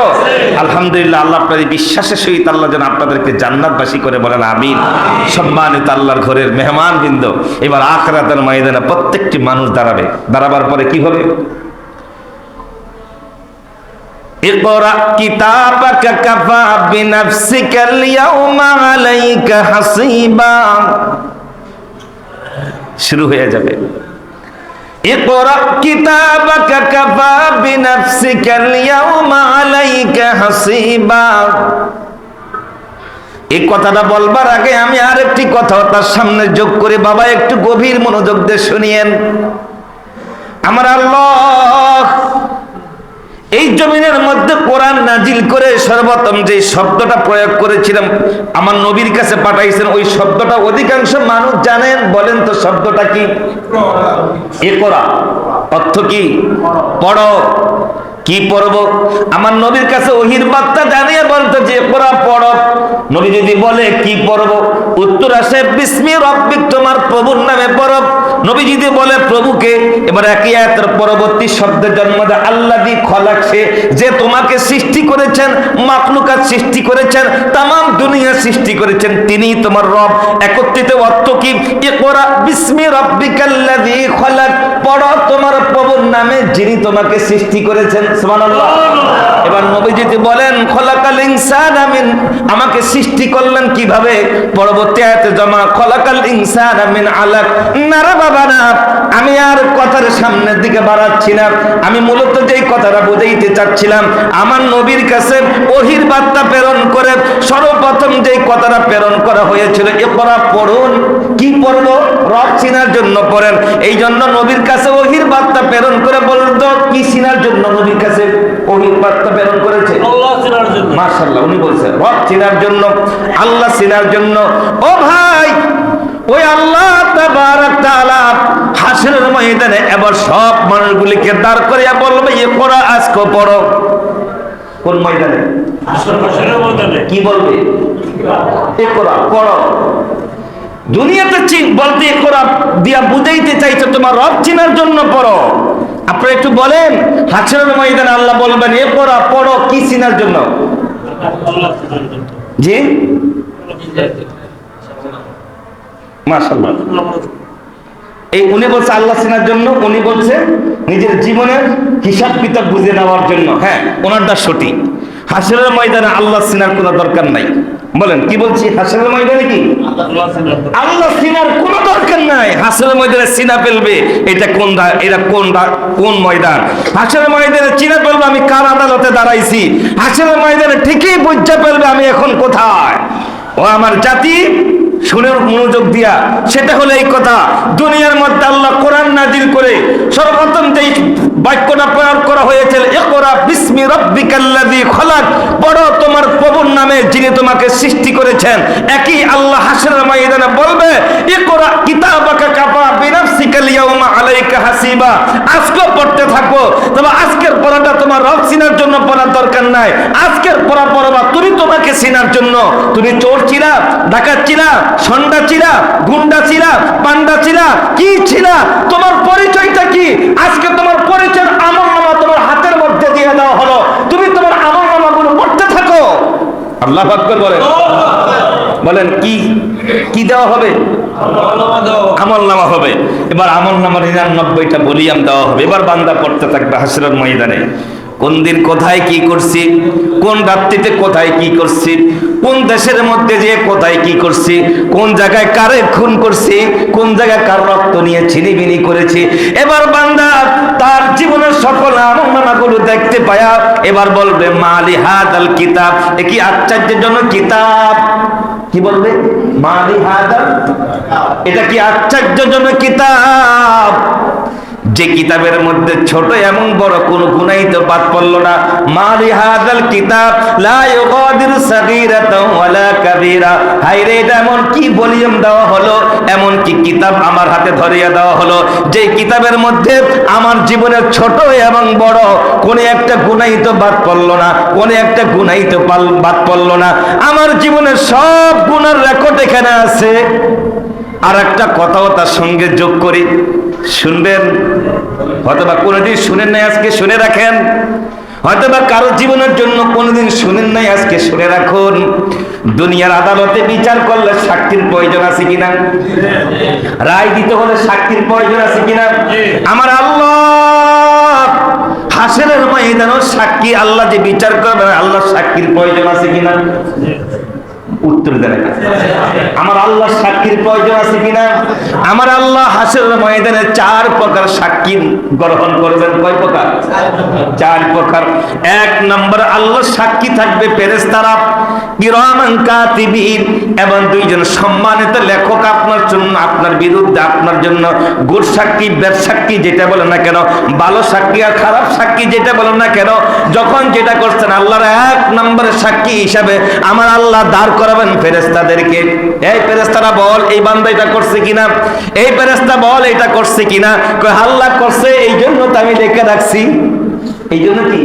আলহামদুলিল্লাহ। আল্লাহ আপনাদের বিশ্বাসের সহিত আল্লাহ যেন আপনাদেরকে জান্নাতবাসী করে, বলেন আমিন। সম্মানিত আল্লাহর ঘরের মেহমান বৃন্দ, এবার আখিরাতের ময়দানে প্রত্যেকটি মানুষ দাঁড়াবে। দাঁড়াবার পরে কি হবে? ইকরা কিতাবাকা কাফা বিনাফসিকাল ইয়াউমা আলাইকা হাসিবা। শুরু হয়ে যাবে। ইকরা কিতাবাকা কাফা বিনাফসিকাল ইয়াউমা আলাইকা হাসিবা। এই কথাটা বলবার আগে আমি আরেকটি কথা তার সামনে যোগ করে, বাবা একটু গভীর মনোযোগ দিয়ে শুনিয়েন। আমার আল্লাহ এই জমিনের মধ্যে কোরআন নাজিল করে সর্বপ্রথম যে শব্দটা প্রয়োগ করেছিলাম, আমার নবীর কাছে পাঠাইছেন, ওই শব্দটা অধিকাংশ মানুষ জানেন। বলেন তো শব্দটা কি? ইকরা। অর্থ কি? পড়ো। কি পড়ব? আমার নবীর কাছে ওহির বার্তা জানিয়ে বলতো যে ইকরা পড়ো। নবী যদি বলে কি পড়ব, উত্তর আসে বিসমি রাব্বিক, তোমার প্রভুর নামে পড়ো। নবী যদি বলে প্রভুকে, এবার একই আয়াতের পরবর্তী শব্দের জন্ম দেয় আল্লাযী খলাক, সে যে তোমাকে সৃষ্টি করেছেন, মাখলুকাত সৃষ্টি করেছেন, তামাম দুনিয়া সৃষ্টি করেছেন, তিনিই তোমার রব। একত্রিত অর্থ কি? ইকরা বিসমি রাব্বিকাল্লাযী খলাক, পড়ো তোমার প্রভুর নামে যিনি তোমাকে সৃষ্টি করেছেন। সুবহানাল্লাহ। এবার নবী যদি বলেন খলাকাল ইনসানা মিন, আমাকে সৃষ্টি করলেন কিভাবে? পরবর্তী আয়াতে জমা খলাকাল ইনসানা মিন আলাক। না রে বাবা না, আমি আর কথার সামনের দিকে বাড়াচ্ছি না। আমি মূলত যেই কথাটা বুঝাইতে চাচ্ছিলাম, আমার নবীর কাছে ওহির বার্তা প্রেরণ করে সর্বপ্রথম যেই কথাটা প্রেরণ করা হয়েছিল, ইকরা পড়ুন। কি পড়ব? রব চিনার জন্য পড়েন। এই জন্য নবীর কাছে ওহির বার্তা প্রেরণ করে বলতো কি চিনার জন্য নবীর কাছে ওহির বার্তা প্রেরণ করেছে? আল্লাহ চিনার জন্য। মাশাআল্লাহ, উনি বলছেন রব চিনার জন্য, আল্লাহ চিনার জন্য। ও ভাই, ওই আল্লাহ তাবারক তাআলা হাসরের ময়দানে এবার সব মানুষগুলিকে দাঁড় করিয়া বলবে ইকরা, আজকে পড়ো। কোন ময়দানে? হাসরের ময়দানে। কি বলবে? ইকরা পড়ো। দুনিয়াতে বলতে ইকরা দিয়া বুঝাইতে চাইছে তোমার রব চিনার জন্য পড়ো। আপনারা একটু বলেন, হাসরের ময়দানে আল্লাহ বলবেন ইকরা পড়ো, কি চিনার জন্য? জি মাশাআল্লাহ। এই উনি বলছে আল্লাহ চিনার জন্য, উনি বলছে নিজের জীবনের হিসাব কিতাব বুঝে নেওয়ার জন্য। হ্যাঁ, ওনারটা সঠিক। হাসরের ময়দানে আল্লাহ চিনার কোনো দরকার নাই। বলেন কি বলছি? হাসরের ময়দানে কি আল্লাহ চিনার কোনো দরকার নাই। হাসরের ময়দানে চিনা ফেলবে এটা কোন ময়দান? হাসরের ময়দানে চিনা ফেলবে আমি কার আদালতে দাঁড়াইছি। হাসরের ময়দানে ঠিকই বুঝা ফেলবে আমি এখন কোথায়। ও আমার জাতি, শুনে মনোযোগ দিয়া, সেটা হলো এই কথা, দুনিয়ার মধ্যে আল্লাহ কোরআন নাজিল করে সর্বপ্রথম যেই বাক্যটা প্রয়োগ করা হয়েছে ইকরা বিসমি রাব্বিকাল্লাযী খলাক, পড়ো তোমার প্রভুর নামে যিনি তোমাকে সৃষ্টি করেছেন। একই আল্লাহ হাসরের ময়দানে বলবে ইকরা কিতাবাকা কাফা বিনাফসিকাল ইয়াউমা আলাইকা হাসিবা, আজকে পড়তে থাকো। তবে আজকের পড়াটা তোমার রব চিনার জন্য পড়ার দরকার নাই। আজকের পড়া পড়বা তুমি তোমাকে চিনার জন্য। তুমি চোর ছিলা, ডাকাত ছিলা, সন্ডা ছিলা, গুন্ডা ছিলা, পান্ডা ছিলা, কি ছিলা, তোমার পরিচয়টা কি? আজকে তোমার পরিচয় আমলনামা তোমার হাতের মধ্যে দিয়ে দেওয়া হলো। তুমি তোমার আমলনামাগুলো পড়তে থাকো। আল্লাহু আকবার বলেন। বলেন কি কি দেওয়া হবে? আমলনামা হবে। এবার আমলনামার 99টা ভলিউম দেওয়া হবে। এবার বান্দা পড়তে থাকবে হাসরের ময়দানে কোন দিন কোথায় কি করছি, কোন রাত্রিতে কোথায় কি করছি, কোন দেশের মধ্যে যে কোথায় কি করছি, কোন জায়গায় কারে খুন করছি, কোন জায়গায় কার রক্ত নিয়ে ছিনিবিনি করেছি। এবার বান্দা তার জীবনের সকল আমলনামাগুলো দেখতে পায়া এবার বলবে মালি হাদাল কিতাব, এ কি আশ্চর্যজনক কিতাব। কি বলবে? মালি হাদাল, এটা কি আশ্চর্যজনক কিতাব, যে কিতাবের মধ্যে ছোট এবং বড় কোন গুনাহ তো বাদ পড়লো না। মালি হাদাল কিতাব লা ইউগাদিরু সাগীরাতাও ওয়ালা কাবীরা, হায়রে এটা এমন কি ভলিউম দেওয়া হলো, এমন কি কিতাব আমার হাতে ধরিয়ে দেওয়া হলো, যে কিতাবের মধ্যে আমার জীবনের ছোট এবং বড় কোন একটা গুনাহ তো বাদ পড়লো না, কোন একটা গুনাহ তো বাদ পড়লো না। আমার জীবনের সব গুনার রেকর্ড এখানে আছে। আর একটা কথাও তার সঙ্গে যোগ করি, শুনবেন, হয়তোবা কোনোদিন শুনেন নাই, আজকে শুনে রাখেন। হয়তোবা কারো জীবনের জন্য কোনোদিন শুনেন নাই, আজকে শুনে রাখুন। দুনিয়ার আদালতে বিচার করলে সাক্ষীর প্রয়োজন আছে কিনা? রায় দিতে হলে সাক্ষীর প্রয়োজন আছে কিনা? আমার আল্লাহ হাসরের ময়দানেও সাক্ষী, আল্লাহ যে বিচার করবে আল্লাহ সাক্ষীর প্রয়োজন আছে কিনা? উত্তর দেন। আমার আল্লাহ সাক্ষীর প্রয়োজন আছে কিনা? আমার আল্লাহ হাসরের ময়দানে 4 প্রকার সাক্ষী গ্রহণ করবেন। কয় প্রকার? 4 প্রকার। 1 নম্বর, আল্লাহ সাক্ষী থাকবে ফেরেশতারা কিরামান কাতিবিন, এবং 2 জন সম্মানিত লেখক আপনার জন্য, আপনার বিরুদ্ধে, আপনার জন্য গুড সাক্ষী, ব্যাড সাক্ষী যেটা বলেন না কেন, ভালো সাক্ষী আর খারাপ সাক্ষী যেটা বলেন না কেন, যখন যেটা করছেন আল্লাহর 1 নম্বরের সাক্ষী হিসাবে আমার আল্লাহ দাঁড় করাবেন ফেরেশতাদেরকে। এই ফেরেশতারা বল এই বান্দা এটা করছে কিনা, এই ফেরেশতা বল এটা করছে কিনা। কয় আল্লাহ করছে, এই জন্য তো আমি লিখে রাখছি। এই জন্য কি?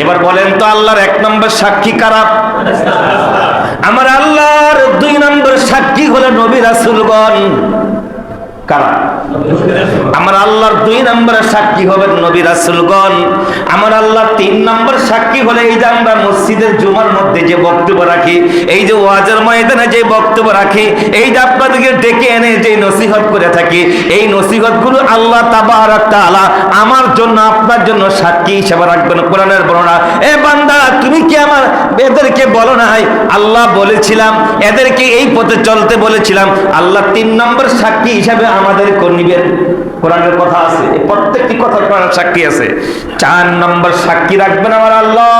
এবার বলেন তো আল্লাহর 1 নম্বর সাক্ষী কারা? আমার আল্লাহর 2 নম্বর সাক্ষী হলো নবী রাসূলগণ। কারা? আমার আল্লাহর 2 নম্বরের সাক্ষী হবেন নবী রাসূলগণ। আমার আল্লাহ 3 নম্বর সাক্ষী হলে এই যে আমরা মসজিদের জুমার মধ্যে যে বক্তব্য রাখি, এই যে ওয়াজের ময়দানে যে বক্তব্য রাখি, এই যে আপনাদেরকে ডেকে এনে যে নসিহত করে থাকি, এই নসিহতগুলো আল্লাহ তাবারক তাআলা আমার জন্য, আপনার জন্য সাক্ষী হিসেবে রাখবেন। কোরআনের বর্ণনা, এ বান্দা তুমি কি আমার এদেরকে বলো নাই আল্লাহ বলেছিলাম, এদেরকে এই পথে চলতে বলেছিলাম। আল্লাহ 3 নম্বর সাক্ষী হিসেবে আমাদের নিবেন। কোরআনের কথা আছে, প্রত্যেকটি কথা কোরআনের সাক্ষী আছে। 4 নম্বর সাক্ষী রাখবেন আমার আল্লাহ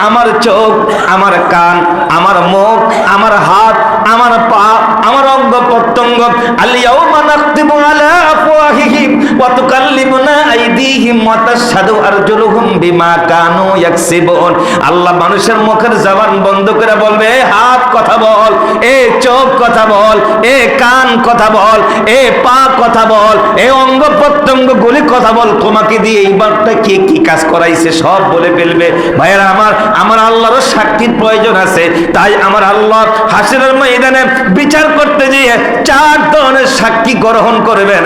আমার চোখ, আমার কান, আমার মুখ, আমার হাত, আমার পা, আমার অঙ্গ প্রত্যঙ্গ। আল-ইয়াউমা নাখতিমু আলা আফওয়াহিহিম ওয়া তুকাল্লিমুনা আইদিহিম ওয়া তাশহাদু আরজুলুহুম বিমা কানু ইয়াকসিবুন। আল্লাহ মানুষের মুখের জবান বন্ধ করে বলবে, এ হাত কথা বল, এ চোখ কথা বল, এ কান কথা বল, এ পা কথা বল, এ অঙ্গ প্রত্যঙ্গ গুলি কথা বল, তোমাকে দিয়ে এইবারটা কে কি কাজ করাইছে সব বলে ফেলবে। ভাইয়েরা আমার আল্লাহর সাক্ষীর প্রয়োজন আছে। তাই আমার আল্লাহ হাসরের ময়দানে বিচার করতে গিয়ে 4 ধরনের সাক্ষী গ্রহণ করবেন।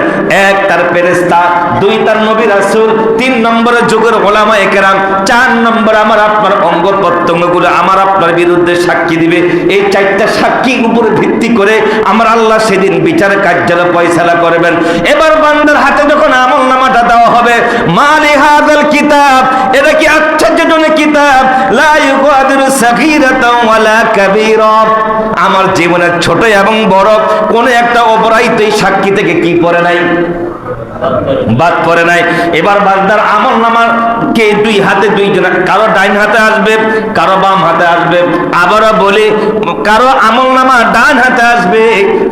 1 তার ফেরেশতা, 2 তার নবী রাসূল, 3 নম্বরে যুগের উলামায়ে কেরাম, 4 নম্বর আমার আপনার অঙ্গ প্রত্যঙ্গগুলো আমার আপনার বিরুদ্ধে সাক্ষী দিবে। এই 4টা সাক্ষীর উপরে ভিত্তি করে আমার আল্লাহ সেদিন বিচার কার্যালয় ফয়সালা করবেন। এবার বান্দার হাতে যখন আমলনামাটা দেওয়া হবে, মালি হাযাল কিতাব, এটা কি আশ্চর্যজনক কিতাব, লা ইউগাদিরু সাগীরাতাও ওয়ালা কাবীরা। আমার জীবনের ছোট এবং বড় কোন একটা অপরাধ এই সাক্ষী থেকে কি পড়ে নাই, বাদ পড়ে নাই। এবার বান্দার আমলনামা কে 2 হাতে 2 জন, কারো ডাইন হাতে আসবে, কারো বাম হাতে আসবে। আবারও বলি, কারো আমলনামা ডান হাতে আসবে,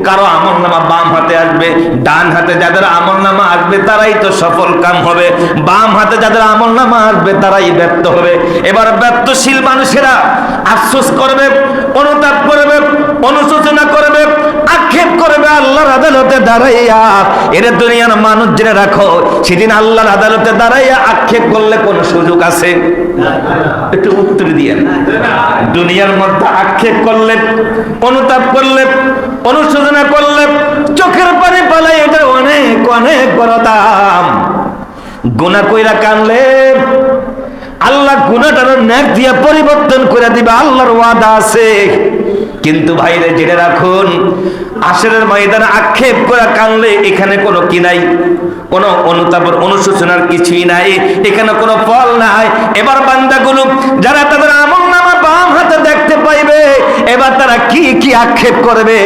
কারো আমলনামা বাম হাতে আসবে। ডান হাতে যাদের আমলনামা আসবে তারাই তো সফল কাম হবে, বাম হাতে যাদের আমলনামা আসবে তারাই ব্যর্থ হবে। এবার ব্যর্থশীল মানুষেরা আফসোস করবে, অনুতাপ করবে, অনুশোচনা করবে, আক্ষেপ করবে আল্লাহর আদালতে দাঁড়াইয়া। এর দুনিয়ার মানুষ জেনে রাখো, সেদিন আল্লাহর আদালতে দাঁড়াইয়া আক্ষেপ করলে কোন সুযোগ আছে? একটু উত্তর দিয়ে। দুনিয়ার মধ্যে আক্ষেপ করলে, অনুতাপ করলে, অনুশোচনা করলে, চোখের পানি পালাই, এটা অনেক অনেক বড় দাম। গুনাহ কইরা কানলে আল্লাহ গুনাহটার নেক দিয়ে পরিবর্তন করে দিবে, আল্লাহর ওয়াদা আছে। কিন্তু ভাইরে জেনে রাখুন, হাসরের ময়দানে আক্ষেপ করে কানলে এখানে কোনো কি নাই, কোনো অনুতাপের অনুশোচনার কিছুই নাই, এখানে কোনো ফল নাই। এবার বান্দাগুলো যারা তাদের আমলনামা বাম হাতে দেখতে পাইবে, এবার তারা কি কি আক্ষেপ করবে,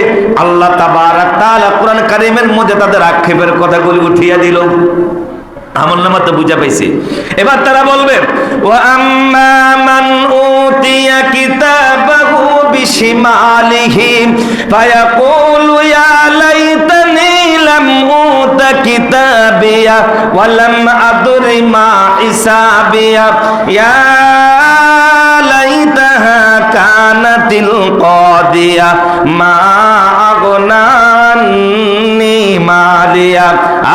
আল্লাহ তাবারক তাআলা কোরআন কারীমের মধ্যে তাদের আক্ষেপের কথাগুলো উঠিয়ে দিল। আমলনামা তো বুঝা পাইছে। এবার তারা বলবে, ওয়া আম্মা মান উতিয়া কিতাবাহু বিশিমালিহি ফায়াকুলু ইয়া লাইতানি লাম উতা কিতাবিয়া ওয়া লাম আদরি মা হিসাবিয়া ইয়া লাইতাহা কানাতিল কাদিয়া মা আগনা আন্নি মালিয়া।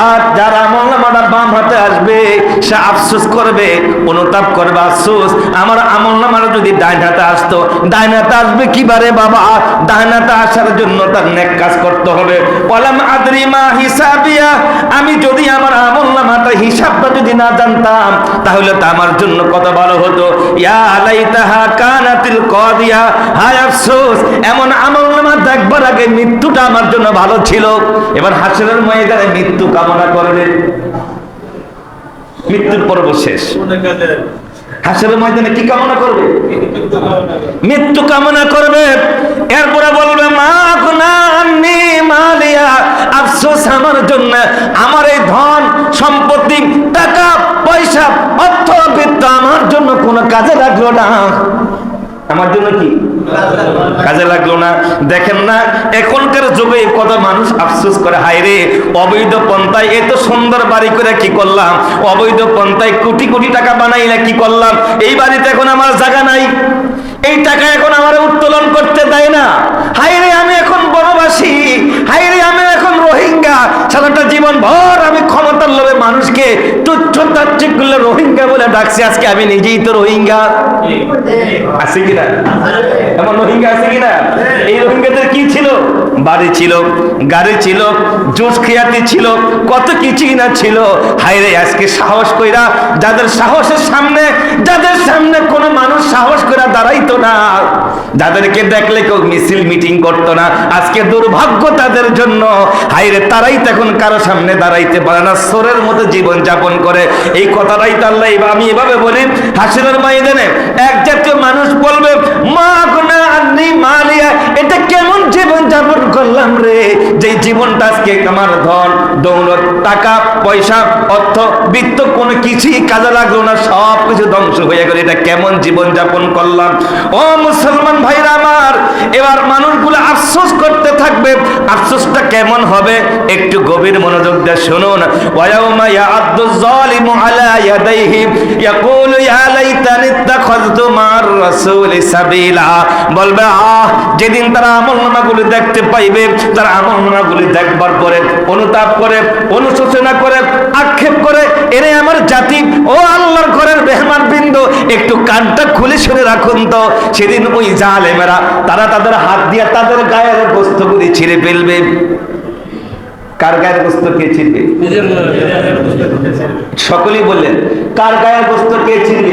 আর যারা আমলনামাটা বাম হাতে আসবে সে আফসোস করবে, অনুতাপ করবে, আফসোস আমার আমলনামাটা যদি ডান হাতে আসতো। ডান হাতে আসবে কিবারে বাবা, ডান হাতে আসার জন্য তার নেক কাজ করতে হবে। ওয়ালাম আদরি মা হিসাবিয়া, আমি যদি আমার আমলনামাটা হিসাবটা যদি না জানতাম তাহলে তা আমার জন্য কত ভালো হতো। ইয়া লাইতাহা কানাতিল কাদিয়া, হায় আফসোস এমন আমলনামা দেখবার আগে মৃত্যুটা আমার জন্য ভালো ছিল। এবার হাসরের ময়দানে মৃত্যু কামনা করবে, মৃত্যুর পর্ব শেষ। হাসরের ময়দানে কি কামনা করবে? মৃত্যু কামনা করবে। এরপরে বলবে মা গুনা আন্নি মালিয়া, আফসোস আমার জন্য, আমার এই ধন সম্পত্তি, টাকা পয়সা, অর্থ বিত্ত আমার জন্য কোনো কাজে লাগলো না। আমার জন্য কি কাজে লাগলো না? দেখেন না এখনকার যুগে কত মানুষ আফসোস করে, হায় রে অবৈধ পন্থায় এত সুন্দর বাড়ি করে কি করলাম, অবৈধ পন্থায় কোটি কোটি টাকা বানাইলে কি করলাম, এই বাড়িতে এখন আমার জায়গা নাই, এই টাকা এখন আমার উত্তোলন করতে দেয় না, হায় রে আমি এখন বনবাসী, হায় রে আমি এখন রোহিঙ্গা, সারাটা জীবন ভর আমি ক্ষমতার লোভে মানুষকে তুচ্ছ তাচ্ছিল্য করলে রোহিঙ্গা বলে ডাকছি, আজকে আমি নিজেই তো রোহিঙ্গা। আছে কিনা এমন রোহিঙ্গা? আছে কিনা? এই রোহিঙ্গাদের কি ছিল? বাড়ি ছিল, গাড়ি ছিল, জুস খেয়াতি ছিল, কত কিছুই না ছিল। হায় রে আজকে সাহস কইরা যাদের সাহসের সামনে, যাদের সামনে কোনো মানুষ সাহস করে দাঁড়াইতো না, যাদেরকে দেখলে কেউ মিছিল মিটিং করতো না, আজকে দুর্ভাগ্য তাদের জন্য। হায় রে তারাই তখন কারো সামনে দাঁড়াইতে পারে না, সোরের মতো জীবন যাপন করে। এই কথাটাই তো আল্লাহ, আমি এভাবে বলি, হাসরের ময়দানে এক জাতীয় মানুষ বলবে মা গুনা আন্নি মালিয়া, এটা কেমন জীবন যাপন করলাম রে, যে জীবনটা আজকে আমার ধন দৌলত, টাকা পয়সা, অর্থ বিত্ত কোনো কিছুই কাজে লাগলো না, সব কিছু ধ্বংস হয়ে গেল, এটা কেমন জীবন যাপন করলাম। ও মুসলমান ভাইরা আমার, এবার মানুষগুলো আফসোস করতে থাকবে। আফসোসটা কেমন হবে একটু গভীর মনোযোগ দিয়ে শুনুন। ওয়ায়াউমা ইয়া'আদ্দুয যালিমু আলা ইয়াদাইহি ইয়াকুলু ইয়া লাইতানি ইত্তাখাযতু মা'আর রাসূলি সাবিলা, বলবে যেদিন তারা আমলনামাগুলো দেখতে পাইবে, তারা আমলনামাগুলো দেখবার পরে অনুতাপ করে, অনুশোচনা করে, আক্ষেপ করে, এরে আমার জাতি, ও আল্লাহর ঘরের মেহমান বৃন্দ, একটু কানটা খুলে শুনে রাখুন তো, সেদিন ওই জালেমেরা তারা তাদের হাত দিয়ে তাদের গায়ের গোশতগুলি ছিঁড়ে ফেলবে। কার গায়ের গোশত কে ছিঁড়বে? সকলেই বললেন কার গায়ের গোশত কে ছিঁড়বে?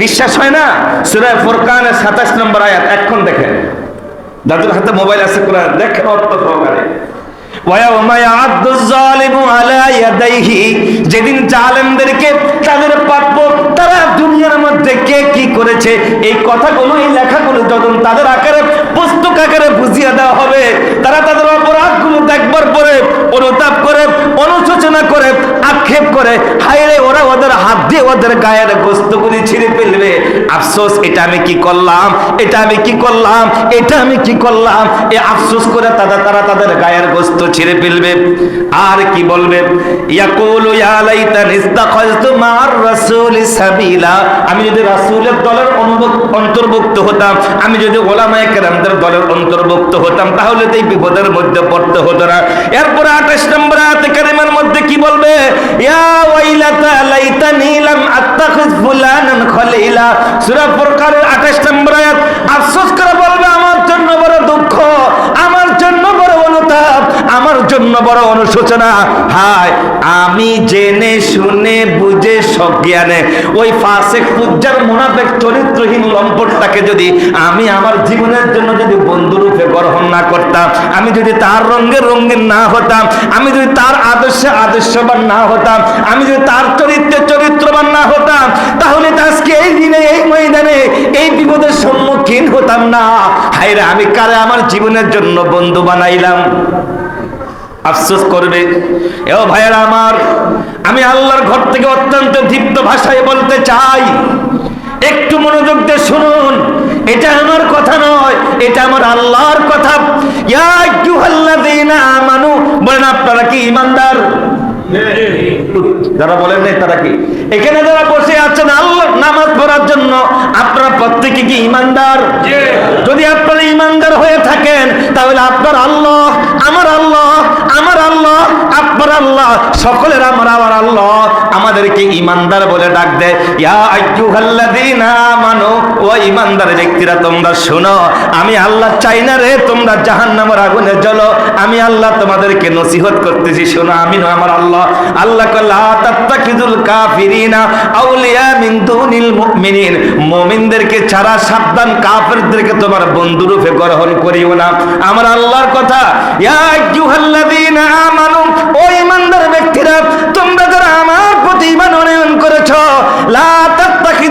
বিশ্বাস হয় না? সূরা ফুরকানের 27 নম্বর আয়াত এখন দেখেন, যাদের হাতে মোবাইল আছে কোরআন দেখেন অর্থ সহকারে। ওয়ায়াউমা ইয়া'আদ্দুয যালিমু আলা ইয়াদাইহি, যেদিন জালেমদেরকে তাদের প্রাপ্য তারা দুনিয়ার মধ্যে কে কি করেছে এই কথাগুলো, এই লেখাগুলো যখন তাদের আকারে পুস্তক আকারে বুঝিয়ে দেওয়া হবে, তারা তাদের অপরাধগুলো দেখবার পরে অনুতাপ করে, অনুশোচনা করে, আক্ষেপ করে, হায় রে ওরা ওদের হাত দিয়ে ওদের গায়ের গোশতগুলি ছিঁড়ে ফেলবে। আফসোস, এটা আমি কি করলাম, এটা আমি কি করলাম, এটা আমি কি করলাম, এই আফসোস করে তারা তাদের গায়ের গোশত ছিঁড়ে ফেলবে। আর কি বলবে? ইয়াকুলু ইয়া লাইতানি ইত্তাখাযতু মা'আর রাসূলি সাবিলা, আমি যদি রাসূলের দলের অন্তর্ভুক্ত হতাম, আমি যদি উলামায়ে কেরামদের দলের অন্তর্ভুক্ত হতাম, তাহলে তো এই বিপদের মধ্যে পড়তে হতো না। এরপরে 28 নম্বর আয়াতে কারিমার মধ্যে কি বলবে? ইয়া ওয়াইলাতা লাইতানি লাম আত্তাখিজ ফুলানান খলিলা, সূরা ফুরকানের 28 নম্বর আয়াত। আফসোস করে বলবে আমার জন্য বড় দুঃখ, আমার জন্য বড় অনুতাপ, আমার জন্য বড় অনুশোচনা। হায়, আমি জেনে শুনে বুঝে সজ্ঞানে ওই ফাসিক ফুজ্জার মুনাফিক চরিত্রহীন লম্পটটাকে যদি আমি আমার জীবনের জন্য যদি বন্ধুরূপে গ্রহণ না করতাম, আমি যদি তার রঙে রঙিন না হতাম, আমি যদি তার আদর্শে আদর্শবান না হতাম, আমি যদি তার চরিত্রে চরিত্রবান না হতাম, তাহলে তো আজকে এই দিনে এই ময়দানে এই বিপদের সম্মুখীন হতাম না। হায় রে, আমি কারে আমার জীবনের জন্য বন্ধু বানাইলাম? আফসোস করবে। এও ভাইয়েরা আমার, আমি আল্লাহর ঘর থেকে অত্যন্ত দীপ্ত ভাষায় বলতে চাই, একটু মনোযোগ দিয়ে শুনুন, এটা আমার কথা নয়, এটা আমার আল্লাহর কথা। ইয়া আইয়ুহাল্লাযীনা আমানু, বলেন আপনারা কি ঈমানদার? যারা বলেন নাই তারা কি? এখানে যারা বসে আছেন আল্লাহর নামাজ পড়ার জন্য, আপনারা প্রত্যেকে কি ঈমানদার? যদি আপনারা ঈমানদার হয়ে থাকেন, তাহলে আপনার আল্লাহ, আমার আল্লাহ, আমার আল্লাহ, আপনার আল্লাহ, সকলের আমার আল্লাহ আমাদেরকে ঈমানদার বলে ডাক দেয়। ইয়া আইয়ুহাল্লাযীনা আমানু, ও ঈমানদার ব্যক্তিরা তোমরা শোনো, আমি আল্লাহ চাই না রে তোমরা জাহান্নামের আগুনে জ্বলো, আমি আল্লাহ তোমাদেরকে নসিহত করতেছি, শোনো, আমি না আমার আল্লাহ। আল্লাহ লা তাত্তাখিযুল কাফিরিনা আউলিয়া মিন দুনিল মুমিনিন, মুমিনদেরকে ছাড়া সাবধান, কাফেরদেরকে তোমার বন্ধুরূপে গ্রহণ করিও না। আমার আল্লাহর কথা। ইয়া আইয়ুহাল্লাযীনা আমানু, ও ঈমানদার ব্যক্তিরা তোমরা যারা আমার প্রতি ঈমান আনয়ন করেছো, লা তাত্তাখিযুল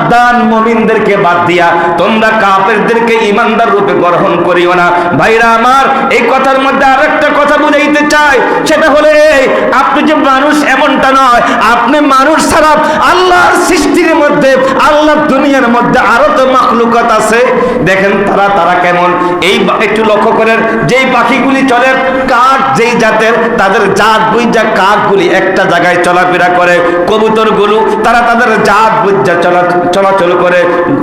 সাবধান, মুমিনদেরকে বাদ দিয়া তোমরা কাফেরদেরকে ঈমানদার রূপে গ্রহণ করিও না। ভাইরা আমার, এই কথার মধ্যে আরেকটা কথা বুঝাইতে চাই, সেটা হলো এই, আপনি যে মানুষ এমনটা নয়, আপনি মানুষ ছাড়া আল্লাহর সৃষ্টির মধ্যে, আল্লাহর দুনিয়ার মধ্যে আরো তো মাখলুকাত আছে। দেখেন তারা কেমন, এই একটু লক্ষ্য করেন, যেই পাখিগুলি চলে, কাক যেই জাতের, তাদের জাত বুঝা কাকগুলি একটা জায়গায় চলাফেরা করে। কবুতরগুলো তারা তাদের জাত বুঝা চলাচল করে।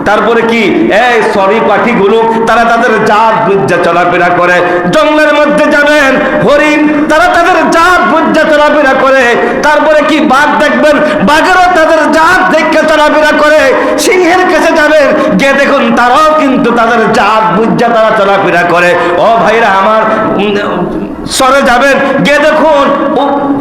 তারপরে কি এই সরি পাখিগুলো তারা তাদের জাত বুঝা চলাফেরা করে। জঙ্গলের মধ্যে যাবেন, হরিণ তারা তাদের জাত বুঝা চলাফেরা করে। তারপরে কি বাঘ দেখবেন, বাঘেরও তাদের জাত দেখে চলাফেরা করে। সিংহের কাছে যাবেন, গিয়ে দেখুন তারাও কিন্তু তাদের জাত বুঝা তারা চলাফেরা করে। ও ভাইরা আমার, সরে যাবেন, গিয়ে দেখুন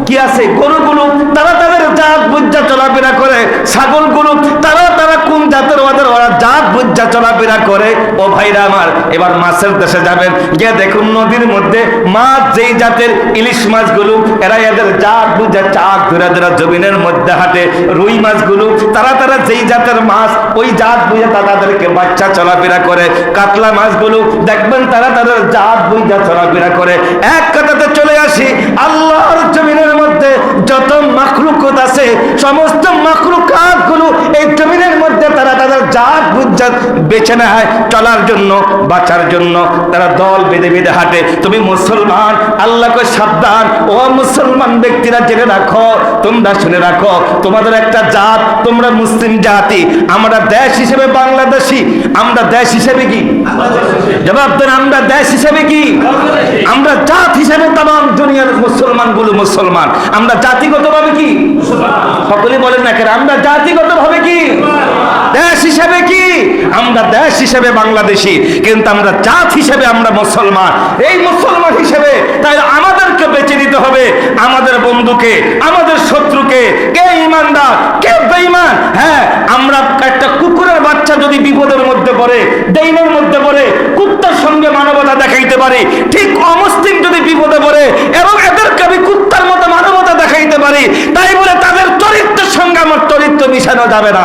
কি আছে, গরুগুলো তারা তাদের জাত বুঝা চলাফেরা করে। ছাগলগুলো তারা কোন জাতের, ওরা জাত বুঝা চলাফেরা করে। ও ভাইরা আমার, এবার মাছের দেশে যাবেন, গিয়ে দেখুন নদীর মধ্যে মাছ যেই জাতের, ইলিশ মাছগুলো এরা এদের জাত বুঝা চাক ধরে ধরে জমিনের মধ্যে হাঁটে। রুই মাছগুলো তারা যেই জাতের মাছ, ওই জাত বুঝে তাদেরকে বাচ্চা চলাফেরা করে। কাতলা মাছগুলো দেখবেন তারা তাদের জাত বুঝা চলাফেরা করে। এক কথাতে চলে আসি, আল্লাহর জমিনের মধ্যে যত মাখলুকাত আছে, সমস্ত মাখলুকাত গুলো এই জমিনের মধ্যে তারা তাদের জাত বুঝা বেছে নেয় চলার জন্য, বাঁচার জন্য। তারা দল বেঁধে বেঁধে হাঁটে। তুমি মুসলমান, আল্লাহকে সাবধান, ও মুসলমান ব্যক্তিরা জেনে রাখো, তোমরা শুনে রাখো, তোমাদের একটা জাত, তোমরা মুসলিম জাতি। আমরা দেশ হিসেবে বাংলাদেশি, আমরা দেশ হিসেবে কি জবাব দেন, আমরা দেশ হিসেবে কি, আমরা জাত হিসেবে তাম দুনিয়ার মুসলমানগুলো মুসলমান। আমরা জাতিগতভাবে কি সকলে বলেন না কেন, আমরা জাতিগতভাবে কি, দেশ হিসেবে কি, আমরা দেশ হিসেবে বাংলাদেশি, কিন্তু আমরা জাত হিসেবে আমরা মুসলমান। এই মুসলমান হিসেবে তাই আমাদেরকে বেছে নিতে হবে আমাদের বন্ধুকে, আমাদের শত্রুকে, কে ইমানদার কে বেঈমান। হ্যাঁ, আমরা একটা কুকুরের বাচ্চা যদি বিপদের মধ্যে পড়ে, দেইনের মধ্যে পড়ে, কুত্তার সঙ্গে মানবতা দেখাইতে পারি, ঠিক অমুসলিম যদি বিপদে পড়ে এবং এদেরকে আমি কুত্তার মতো মানবতা দেখাইতে পারি, তাই বলে তাদের চরিত্রের সঙ্গে আমার চরিত্র মিশানো যাবে না।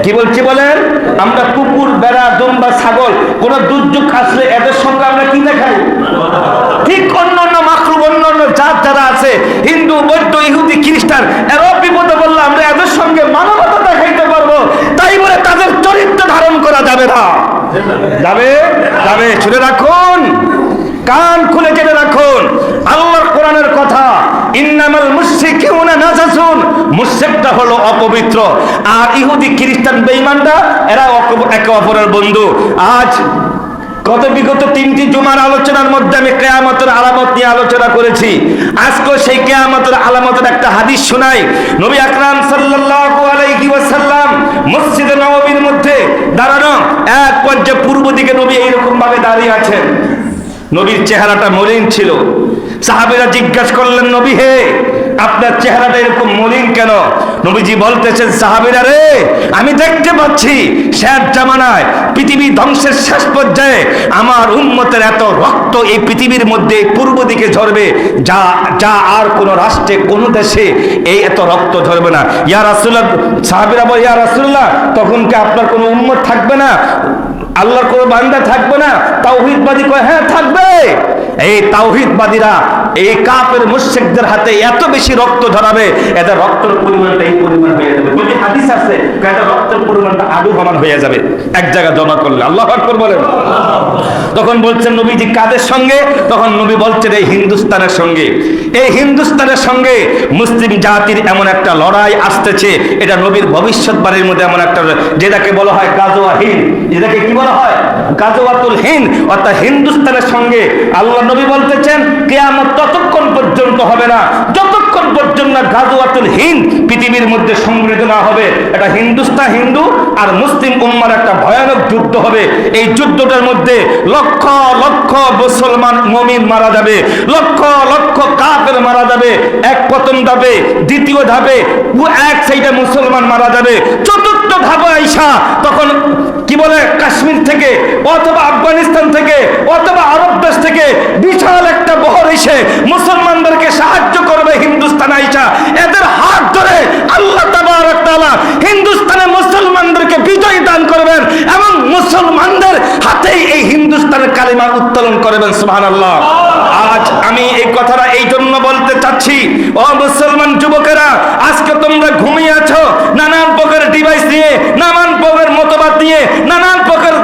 কি বলছি বলেন, আমরা কুকুর, বেড়া, দুম্বা, ছাগল কোন দুর্যোগ আসলে এদের সঙ্গে আমরা কি দেখাই, ঠিক অন্যান্য মাখলুক, অন্যান্য জাত যারা আছে, হিন্দু, বৌদ্ধ, ইহুদি, খ্রিস্টান, এরাও বিপদে বললে আমরা এদের সঙ্গে মানবতা দেখাইতে পারবো, তাই বলে তাদের চরিত্র ধারণ করা যাবে না। যাবে যাবে, শুনে রাখুন, কান খুলে জেনে রাখুন আল্লাহর কোরআনের কথা, ইন্নামাল মুশরিকুনা নাজাসুন, মুশরিকটা হলো অপবিত্র, আর ইহুদি, খ্রিস্টান, বেঈমানরা এরা একে অপরের বন্ধু। আজ বিগত 3টি জুমার আলোচনার মধ্যে আমি কিয়ামতের আলামত নিয়ে আলোচনা করেছি। আজকে সেই কিয়ামতের আলামতের একটা হাদিস শোনাই। নবী আকরাম সাল্লাল্লাহু আলাইহি ওয়াসাল্লাম মসজিদে নববীর মধ্যে দাঁড়ানো, এক পর্যায়ে পূর্ব দিকে নবী এইরকম ভাবে দাঁড়িয়ে আছেন। নবীর চেহারাটা মলিন ছিল। সাহাবীরা জিজ্ঞাসা করলেন, নবী হে, আপনার চেহারাটা এরকম মলিন কেন? নবীজি বলতেছেন, সাহাবীরা রে, আমি দেখতে পাচ্ছি শেষ জামানায়, পৃথিবী ধ্বংসের শেষ পর্যায়ে আমার উম্মতের এত রক্ত এই পৃথিবীর মধ্যে পূর্ব দিকে ঝরবে, যা আর কোন রাষ্ট্রে, কোন দেশে এই এত রক্ত ঝরবে না। ইয়া রাসূলুল্লাহ, সাহাবীরা বলে, ইয়া রাসূলুল্লাহ, তখন কি আপনার কোনো উম্মত থাকবে না, আল্লাহর কোনো বান্দা থাকবে না? তাওহীদবাদী কয়, হ্যাঁ থাকবে। এই তাওহীদবাদীরা এই কাফের মুশরিকদের হাতে এত বেশি রক্ত ঝরাবে, এদের রক্তের পরিমাণটা এই পরিমাণ হয়ে যাবে। যদি হাদিস আছে, এদের রক্তের পরিমাণটা আলু সমান হয়ে যাবে এক জায়গায় জমা করলে। আল্লাহু আকবার বলেন। তখন বলছেন নবীজি কাদের সঙ্গে? তখন নবী বলছেন এই হিন্দুস্তানের সঙ্গে। এই হিন্দুস্তানের সঙ্গে মুসলিম জাতির এমন একটা লড়াই আসতেছে, এটা নবীর ভবিষ্যৎবাণীর মধ্যে এমন একটা, যেটাকে বলা হয় গাজওয়া হিন্দ, যেটাকে কি বলা হয়, গাজওয়াতুল হিন্দ, অর্থাৎ হিন্দুস্তানের সঙ্গে আল্লাহ নবী বলতেছেন কিয়ামত ততক্ষণ পর্যন্ত হবে না যতক্ষণ পর্যন্ত গাজওয়াতুল হিন্দ পৃথিবীর মধ্যে সংগঠিত না হবে। এটা হিন্দুস্তান, হিন্দু আর মুসলিম উম্মার একটা ভয়ানক যুদ্ধ হবে। এই যুদ্ধটার মধ্যে লক্ষ লক্ষ মুসলমান মুমিন মারা যাবে, লক্ষ লক্ষ কাফের মারা যাবে এক প্রথম ধাপে, দ্বিতীয় ধাপে এক সাইডে মুসলমান মারা যাবে, চতুর্থ ধাপে আইসা তখন কি বলে কাশ্মীর থেকে অথবা আফগানিস্তান থেকে অথবা আরব দেশ থেকে বিশাল একটা বহর এসে মুসলমানদেরকে সাহায্য করবে হিন্দুস্তান আইসা। এদের হাত ধরে আল্লাহ তাবারক তাআলা হিন্দুস্তানের মুসলমান কালিমা উত্তোলন করবেন, সুবহানাল্লাহ। আজ আমি এই কথাটা এই জন্য বলতে চাচ্ছি, ও মুসলমান যুবকেরা, আজকে তোমরা ঘুমিয়ে আছো নানান প্রকার ডিভাইস নিয়ে, নানান প্রকার মতবাদ নিয়ে, নানান প্রকার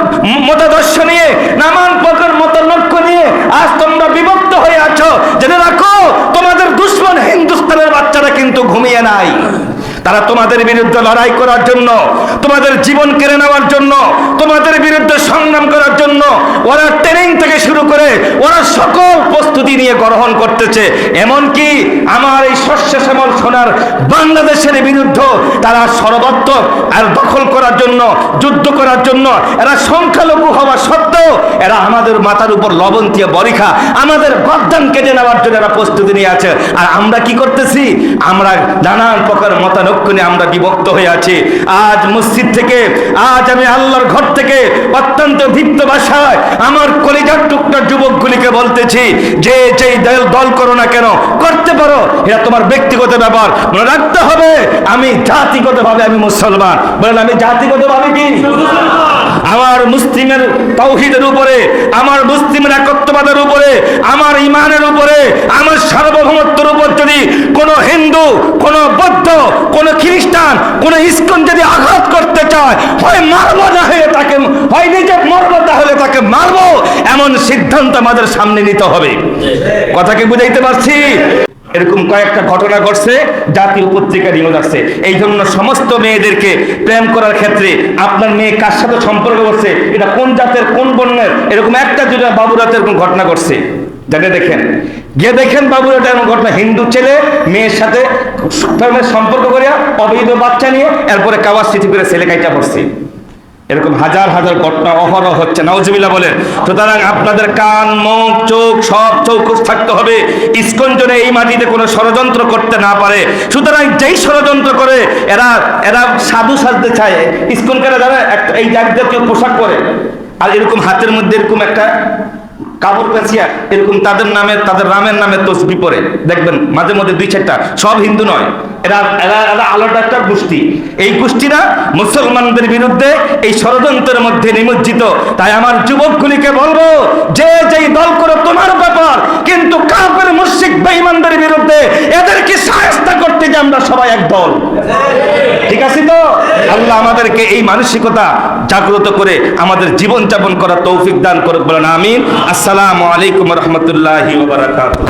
মতাদর্শ নিয়ে, নানান প্রকার মতলক্ষ্য নিয়ে আজ তোমরা বিভক্ত হয়ে আছো। জেনে রাখো, তোমাদের দুশমন হিন্দুস্তানের বাচ্চারা কিন্তু ঘুমিয়ে নাই। তারা তোমাদের বিরুদ্ধে লড়াই করার জন্য, তোমাদের জীবন কেড়ে নেওয়ার জন্য, তোমাদের বিরুদ্ধে সংগ্রাম করার জন্য ওরা ট্রেনিং থেকে শুরু করে ওরা সকল প্রস্তুতি নিয়ে গ্রহণ করতেছে। এমনকি আমার এই শস্য শ্যামল সোনার বাংলাদেশের বিরুদ্ধে তারা সর্বাত্মক আর দখল করার জন্য, যুদ্ধ করার জন্য, এরা সংখ্যালঘু হওয়া সত্ত্বেও এরা আমাদের মাথার উপর লবণ দিয়ে বরিখা, আমাদের গর্দান কেটে নেওয়ার জন্য এরা প্রস্তুতি নিয়ে আছে। আর আমরা কি করতেছি? আমরা নানান প্রকার মতানৈক্য নিয়ে আমরা বিভক্ত হয়ে আছি। আজ মসজিদ থেকে, আজ আমি আল্লাহর ঘর থেকে অত্যন্ত দীপ্ত ভাষায় আমার কলিজার টুকটার যুবকগুলিকে বলতেছি যে যেই দল করো না কেন, করতে পারো, এটা তোমার ব্যক্তিগত ব্যাপার। মনে রাখতে হবে, আমি জাতিগতভাবে আমি মুসলমান। বলেন, আমি জাতিগতভাবে কি? আমার মুসলিমের তাওহীদের উপরে, আমার মুসলিমের একত্ববাদের উপরে, আমার ইমানের উপরে, আমার সার্বভৌমত্বের উপর যদি কোনো হিন্দু, কোনো বৌদ্ধ, কোনো খ্রিস্টান, কোনো ইসকন যদি আঘাত করতে চায়, হয় মারবো, না হয়ে তাকে হয় নিজে মরবো, তাহলে তাকে মারবো, এমন সিদ্ধান্ত আমাদের সামনে নিতে হবে। কথা কি বুঝাইতে পারছি? এরকম কয়েকটা ঘটনা ঘটছে, জাতীয় পত্রিকা নিউজ আসছে। এই জন্য সমস্ত মেয়েদেরকে প্রেম করার ক্ষেত্রে আপনার মেয়ে কার সাথে সম্পর্ক করছে, এটা কোন জাতের, কোন বর্ণের, এরকম একটা দুটা বাবুরাতে এরকম ঘটনা ঘটছে। জানে দেখেন, গিয়ে দেখেন বাবুরাতে এরকম ঘটনা, হিন্দু ছেলে মেয়ের সাথে সম্পর্ক করিয়া অবৈধ বাচ্চা নিয়ে এরপরে কাওয়ার স্মৃতি করে ছেলে কাইটা পড়ছে। এরকম হাজার হাজার ঘটনা অহরহ হচ্ছে, নাউজুবিল্লাহ বলেন। সুতরাং আপনাদের কান, মুখ, চোখ সব চৌকস থাকতে হবে, ইসকন যেন এই মাটিতে কোনো ষড়যন্ত্র করতে না পারে। সুতরাং যেই ষড়যন্ত্র করে এরা সাধু সাজতে চায়, ইসকন কেন জানে, এই জাতীয় পোশাক পরে আর এরকম হাতের মধ্যে এরকম একটা কাপড় পেঁচিয়া এরকম তাদের নামে, তাদের রামের নামে তসবি পরে দেখবেন মাঝে মধ্যে দুই চারটা, সব হিন্দু নয়, এরা আলাদা একটা গোষ্ঠী। এই গোষ্ঠীরা মুসলমানদের বিরুদ্ধে এই ষড়যন্ত্রের মধ্যে নিমজ্জিত। তাই আমার যুবকগুলিকে বলবো, যে যেই দল করো তোমার ব্যাপার, কিন্তু কাফের মুশরিক বেঈমানদের বিরুদ্ধে এদেরকে শায়েস্তা করতে যে আমরা সবাই এক দল। ঠিক আছে তো? আল্লাহ আমাদেরকে এই মানসিকতা জাগ্রত করে আমাদের জীবন যাপন করার তৌফিক দান করুক, বলেন আমিন। আসসালামু আলাইকুম ওয়া রাহমাতুল্লাহি ওয়া বারাকাতুহু।